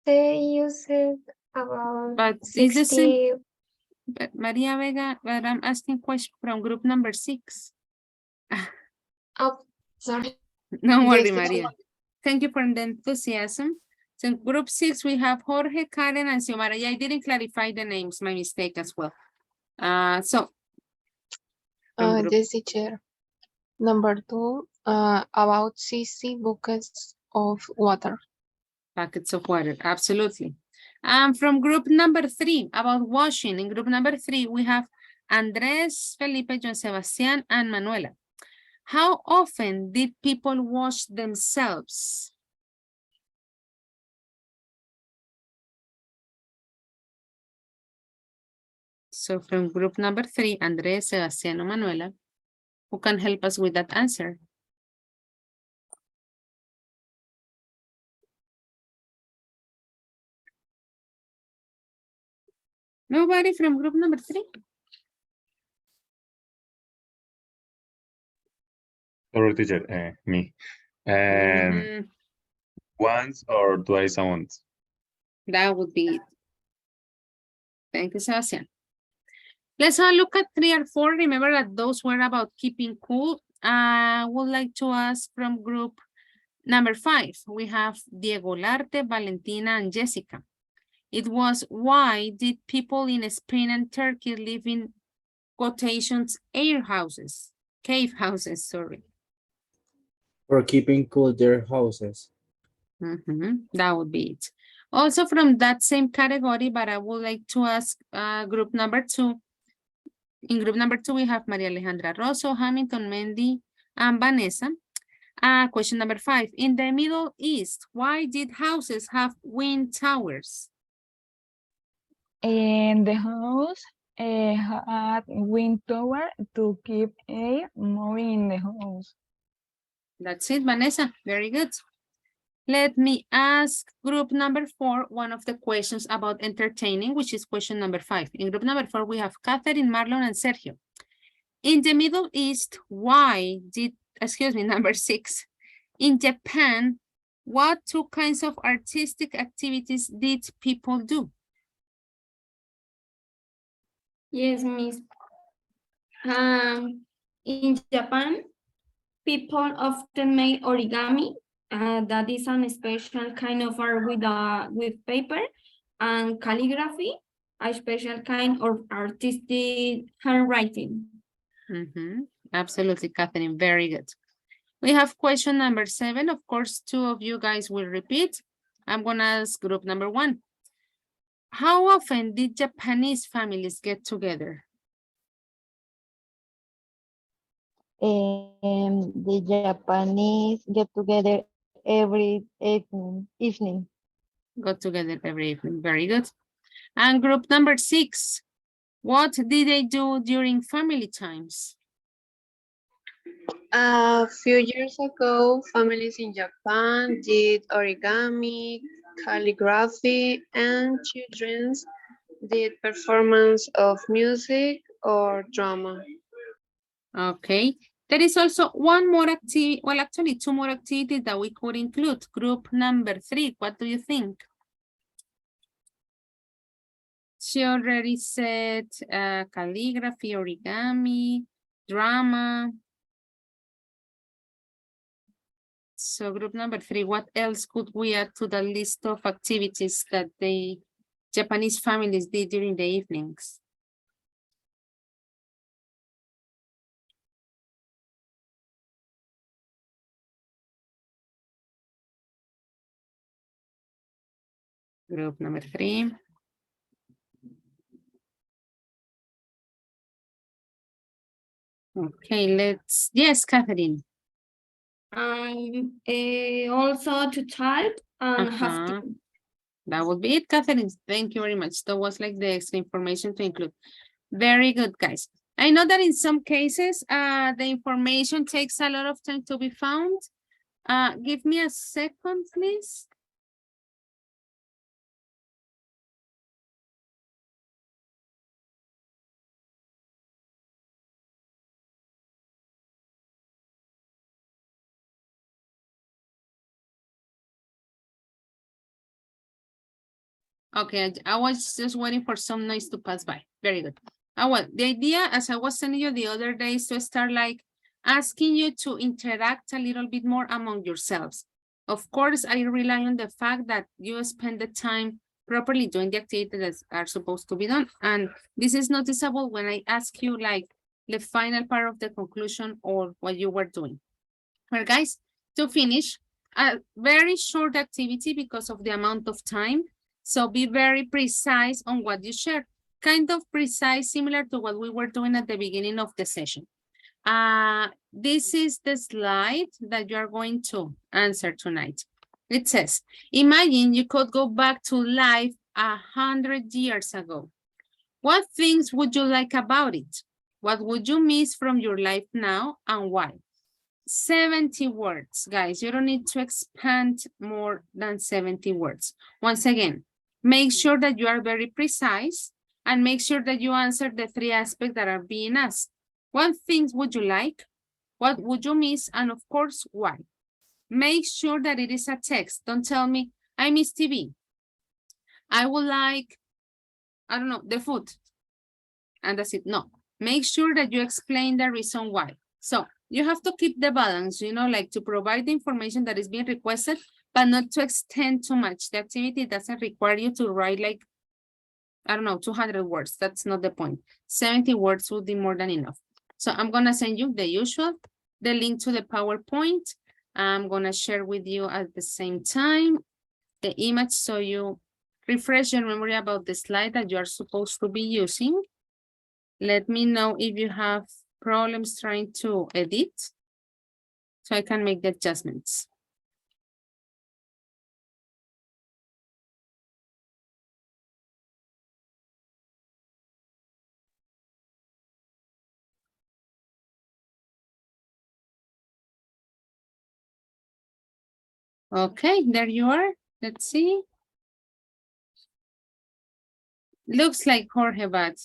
They used about But is the same, 60. but Maria Vega, but I'm asking question from group number 6. Oh, sorry. Don't worry, Yes, Maria. Thank you for the enthusiasm. So in group 6, we have Jorge, Karen, and Xiomara. Yeah, I didn't clarify the names, my mistake as well. So. from group- Yes, teacher. Number 2, about 60 buckets of water. Buckets of water, absolutely. From group number 3, about washing. In group number 3, we have Andres, Felipe, John Sebastian, and Manuela. How often did people wash themselves? So from group number 3, Andres, Sebastián, and Manuela, who can help us with that answer? Nobody from group number 3? Sorry, teacher, me. And once or twice a month. That would be it. Thank you, Sebastián. Let's have a look at 3 and 4. Remember that those were about keeping cool. I would like to ask from group number 5. We have Diego Larte, Valentina, and Jessica. It was, why did people in Spain and Turkey live in quotations cave houses, sorry. For keeping cool their houses. That would be it. Also from that same category, but I would like to ask group number 2. In group number 2, we have Maria Alejandra Rosso, Hamilton, Mendy, and Vanessa. Question number 5. In the Middle East, why did houses have wind towers? And the house had wind tower to keep air moving in the house. That's it, Vanessa. Very good. Let me ask group number 4 one of the questions about entertaining, which is question number 5. In group number 4, we have Catherine, Marlon, and Sergio. In the Middle East, why did, number 6. In Japan, what 2 kinds of artistic activities did people do? Yes, Miss. In Japan, people often make origami. That is a special kind of art with paper, and calligraphy, a special kind of artistic handwriting. Absolutely, Catherine. Very good. We have question number 7. Of course, 2 of you guys will repeat. I'm going to ask group number 1. How often did Japanese families get together? The Japanese get together every evening. Got together every evening. Very good. And group number 6. What did they do during family times? A few years ago, families in Japan did origami, calligraphy, and children did performance of music or drama. Okay. There is also one more activity, well, actually 2 more activities that we could include. Group number 3, what do you think? She already said calligraphy, origami, drama. So group number 3, what else could we add to the list of activities that the Japanese families did during the evenings? Group number 3. Okay, yes, Catherine. Also to type and have Uh-huh. That would be it, Catherine. Thank you very much. That was like the extra information to include. Very good, guys. I know that in some cases, the information takes a lot of time to be found. Give me a second, please. Okay, I was just waiting for some noise to pass by. Very good. Well, the idea, as I was telling you the other day, is to start like asking you to interact a little bit more among yourselves. Of course, I rely on the fact that you spend the time properly doing the activities that are supposed to be done. And this is noticeable when I ask you like the final part of the conclusion or what you were doing. Well, guys, to finish, a very short activity because of the amount of time. So be very precise on what you share. Kind of precise, similar to what we were doing at the beginning of the session. This is the slide that you are going to answer tonight. It says, imagine you could go back to life 100 years ago. What things would you like about it? What would you miss from your life now and why? 70 words, guys. You don't need to expand more than 70 words. Once again, make sure that you are very precise and make sure that you answer the 3 aspects that are being asked. What things would you like? What would you miss? And of course, why? Make sure that it is a text. Don't tell me, I miss TV. I would like, I don't know, the food. And that's it. No, make sure that you explain the reason why. So you have to keep the balance, you know, like to provide the information that is being requested, but not to extend too much. The activity doesn't require you to write like, I don't know, 200 words. That's not the point. 70 words would be more than enough. So I'm going to send you the usual, the link to the PowerPoint. I'm going to share with you at the same time the image so you refresh your memory about the slide that you are supposed to be using. Let me know if you have problems trying to edit so I can make the adjustments. Okay, there you are. Let's see. Looks like Jorge, but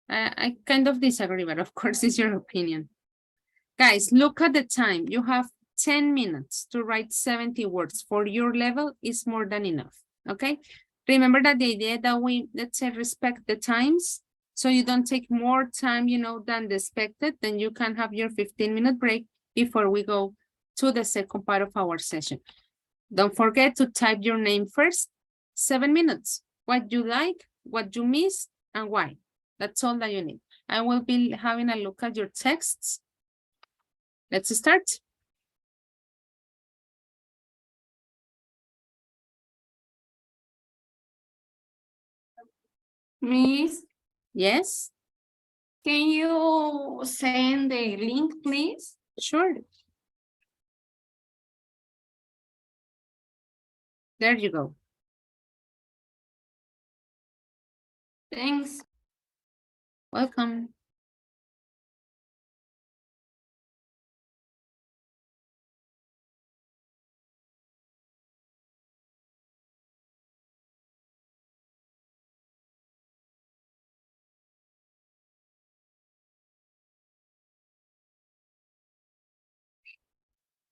I kind of disagree, but of course it's your opinion. Guys, look at the time. You have 10 minutes to write 70 words. For your level, is more than enough, okay? Remember that the idea that we, let's say, respect the times, so you don't take more time, you know, than the expected, then you can have your 15-minute break before we go to the second part of our session. Don't forget to type your name first. 7 minutes. What you like, what you miss, and why. That's all that you need. I will be having a look at your texts. Let's start. Miss, Yes, can you send the link, please? sure. There you go. Thanks. Welcome.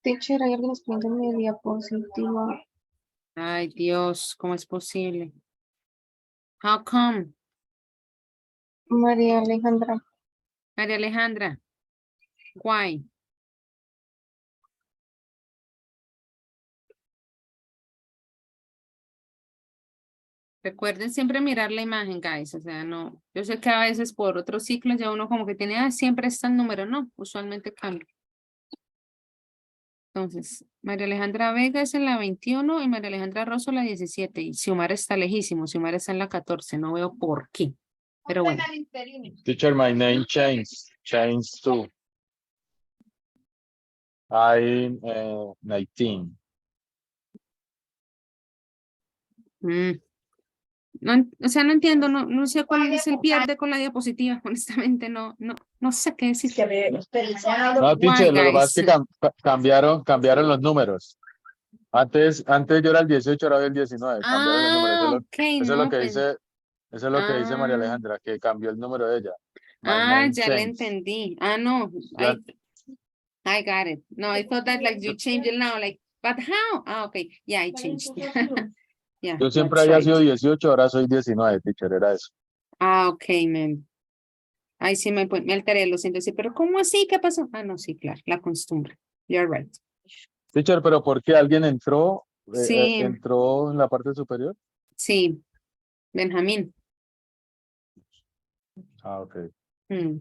Teacher, ¿hay alguien escribiendo en mi diapositiva? Ay, Dios, ¿cómo es posible? How come? María Alejandra. María Alejandra, why? Recuerden siempre mirar la imagen, guys. O sea, no, yo sé que a veces por otros ciclos ya uno como que tiene, siempre está el número, no, usualmente cambia. Entonces, María Alejandra Vega es en la 21 y María Alejandra Rosso la 17. Y Xiomara está lejísimo. Xiomara está en la 14. No veo por qué. Pero bueno. Teacher, my name changed to. I'm 19. No, o sea, no entiendo, no sé cuál es el pierde con la diapositiva, honestamente, no sé qué decir. No, teacher, lo que pasa es que guys. cambiaron los números. Antes yo era el 18, ahora soy el 19. Cambiaron los números. Ok, Eso es lo no, que pues. dice, eso es lo que dice María Alejandra, que cambió el número de ella. My name Ya le changed. entendí. No, Ya- I got it. No, I thought that like you changed it now, like, but how? Okay, yeah, I changed. Yeah, Yo siempre that's había right. sido 18, ahora soy 19, teacher, era eso. Ok, man. Ahí sí me alteré, lo siento, sí, pero ¿cómo así? ¿Qué pasó? No, sí, claro, la costumbre. You're right. Teacher, pero ¿por qué alguien Sí, entró en la parte superior? sí, Benjamín. Ok. Mm.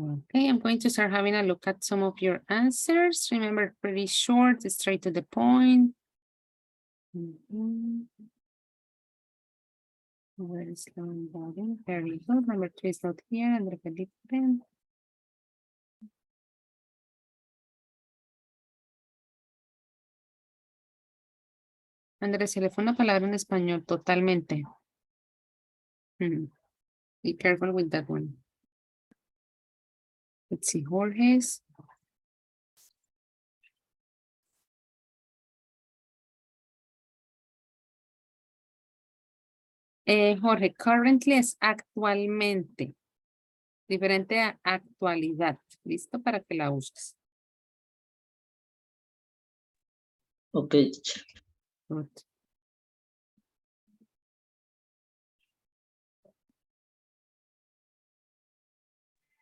Okay, I'm going to start having a look at some of your answers. Remember, pretty short, straight to the point. Mhm. Where is long body? Very good. Number 2 is not here. André Felipe. Andrés, se le fue una palabra en español totalmente. Be careful with that one. Let's see, Jorge's. Jorge, currently es actualmente. Diferente a actualidad. ¿Listo? Para que la uses. Ok, teacher. Good.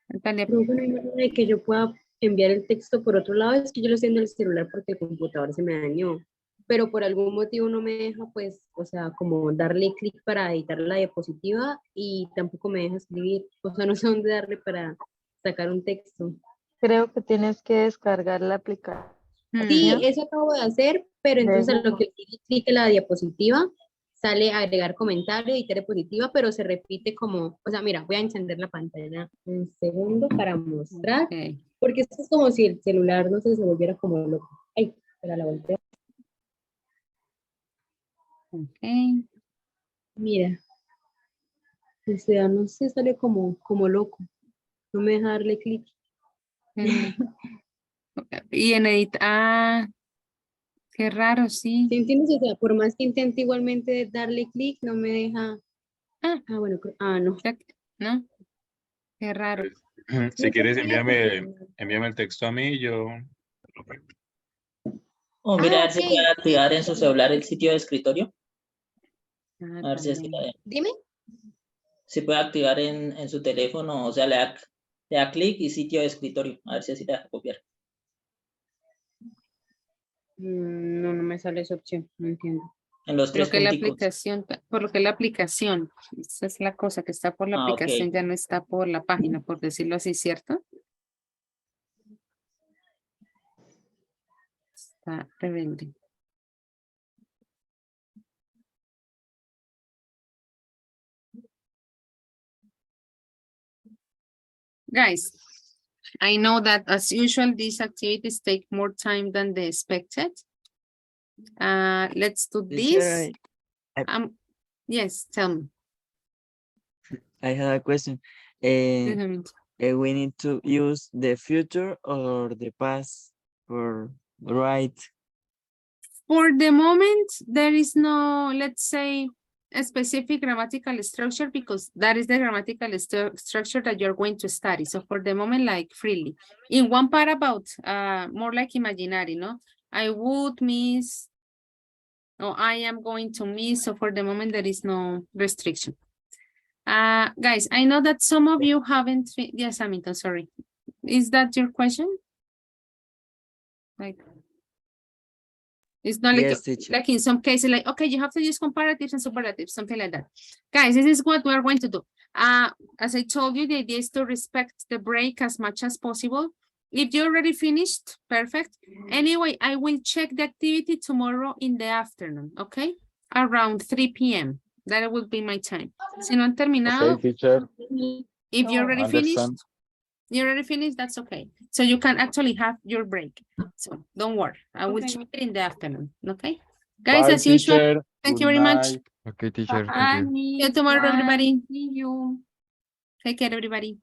Natalia, Profe, no hay manera de que yo pueda enviar el texto por otro lado, es que yo lo estoy en el celular porque el computador se me dañó, pero por algún motivo no me deja, pues, o sea, como darle clic para editar la diapositiva y tampoco me deja escribir, o sea, no sé dónde darle para sacar un texto. Creo que tienes que descargar la aplicación. Sí, ¿ya? eso acabo de hacer, pero De entonces a lo Google. que le clic en la diapositiva, sale agregar comentario, editar diapositiva, pero se repite como, o sea, mira, voy a encender la pantalla un segundo para mostrar, Ok. porque esto es como si el celular, no sé, se volviera como loco. Ay, espera, la volteo. Ok. Mira, o sea, no sé, sale como loco, no me deja darle clic. Mm. Y en editar, qué raro, sí. ¿Sí entiendes? O sea, por más que intente igualmente darle clic, no me deja. Ah, Bueno, no. ¿no? Qué raro. Pues, si quieres, envíame el texto a mí y yo lo pego. O mira, a ver Ok, si puede activar en su celular el sitio de escritorio. Ah, A ver si así también. dime. se puede activar en su teléfono, o sea, le da clic y sitio de escritorio. A ver si así te deja copiar. No, no me sale esa opción, no entiendo. En los Por lo tres que la punticos. aplicación, por lo que la aplicación, esa es la cosa que está por la Ah, ok. aplicación, ya no está por la página, por decirlo así, ¿cierto? Está rebelde. Guys, I know that as usual, these activities take more time than they expected. Let's do this. Yes, tell me. I have a question. We need to use the future or the past for right? For the moment, there is no, let's say, a specific grammatical structure because that is the grammatical structure that you're going to study. So for the moment, like freely. In one part about more like imaginary, no? I would miss, or I am going to miss. So for the moment, there is no restriction. Guys, I know that some of you haven't, yes, Hamilton, sorry. Is that your question? Like, it's not Yes, like in some cases, like, okay, you have to use comparatives and superlatives, something like that. Guys, this is what we're going to do. As I told you, the idea is to respect the break as much as possible. If you already finished, perfect. Anyway, I will check the activity tomorrow in the afternoon, okay? Around 3 p.m. That will be my time. Si no han terminado, Okay, teacher. if you already Understand. finished, that's okay. So you can actually have your break. So don't worry. I will check it in the afternoon. Okay. Guys, Bye, as usual, teacher. thank Good you very much. night. Okay, teacher, thank you. See you tomorrow, everybody. See you. Take care, everybody.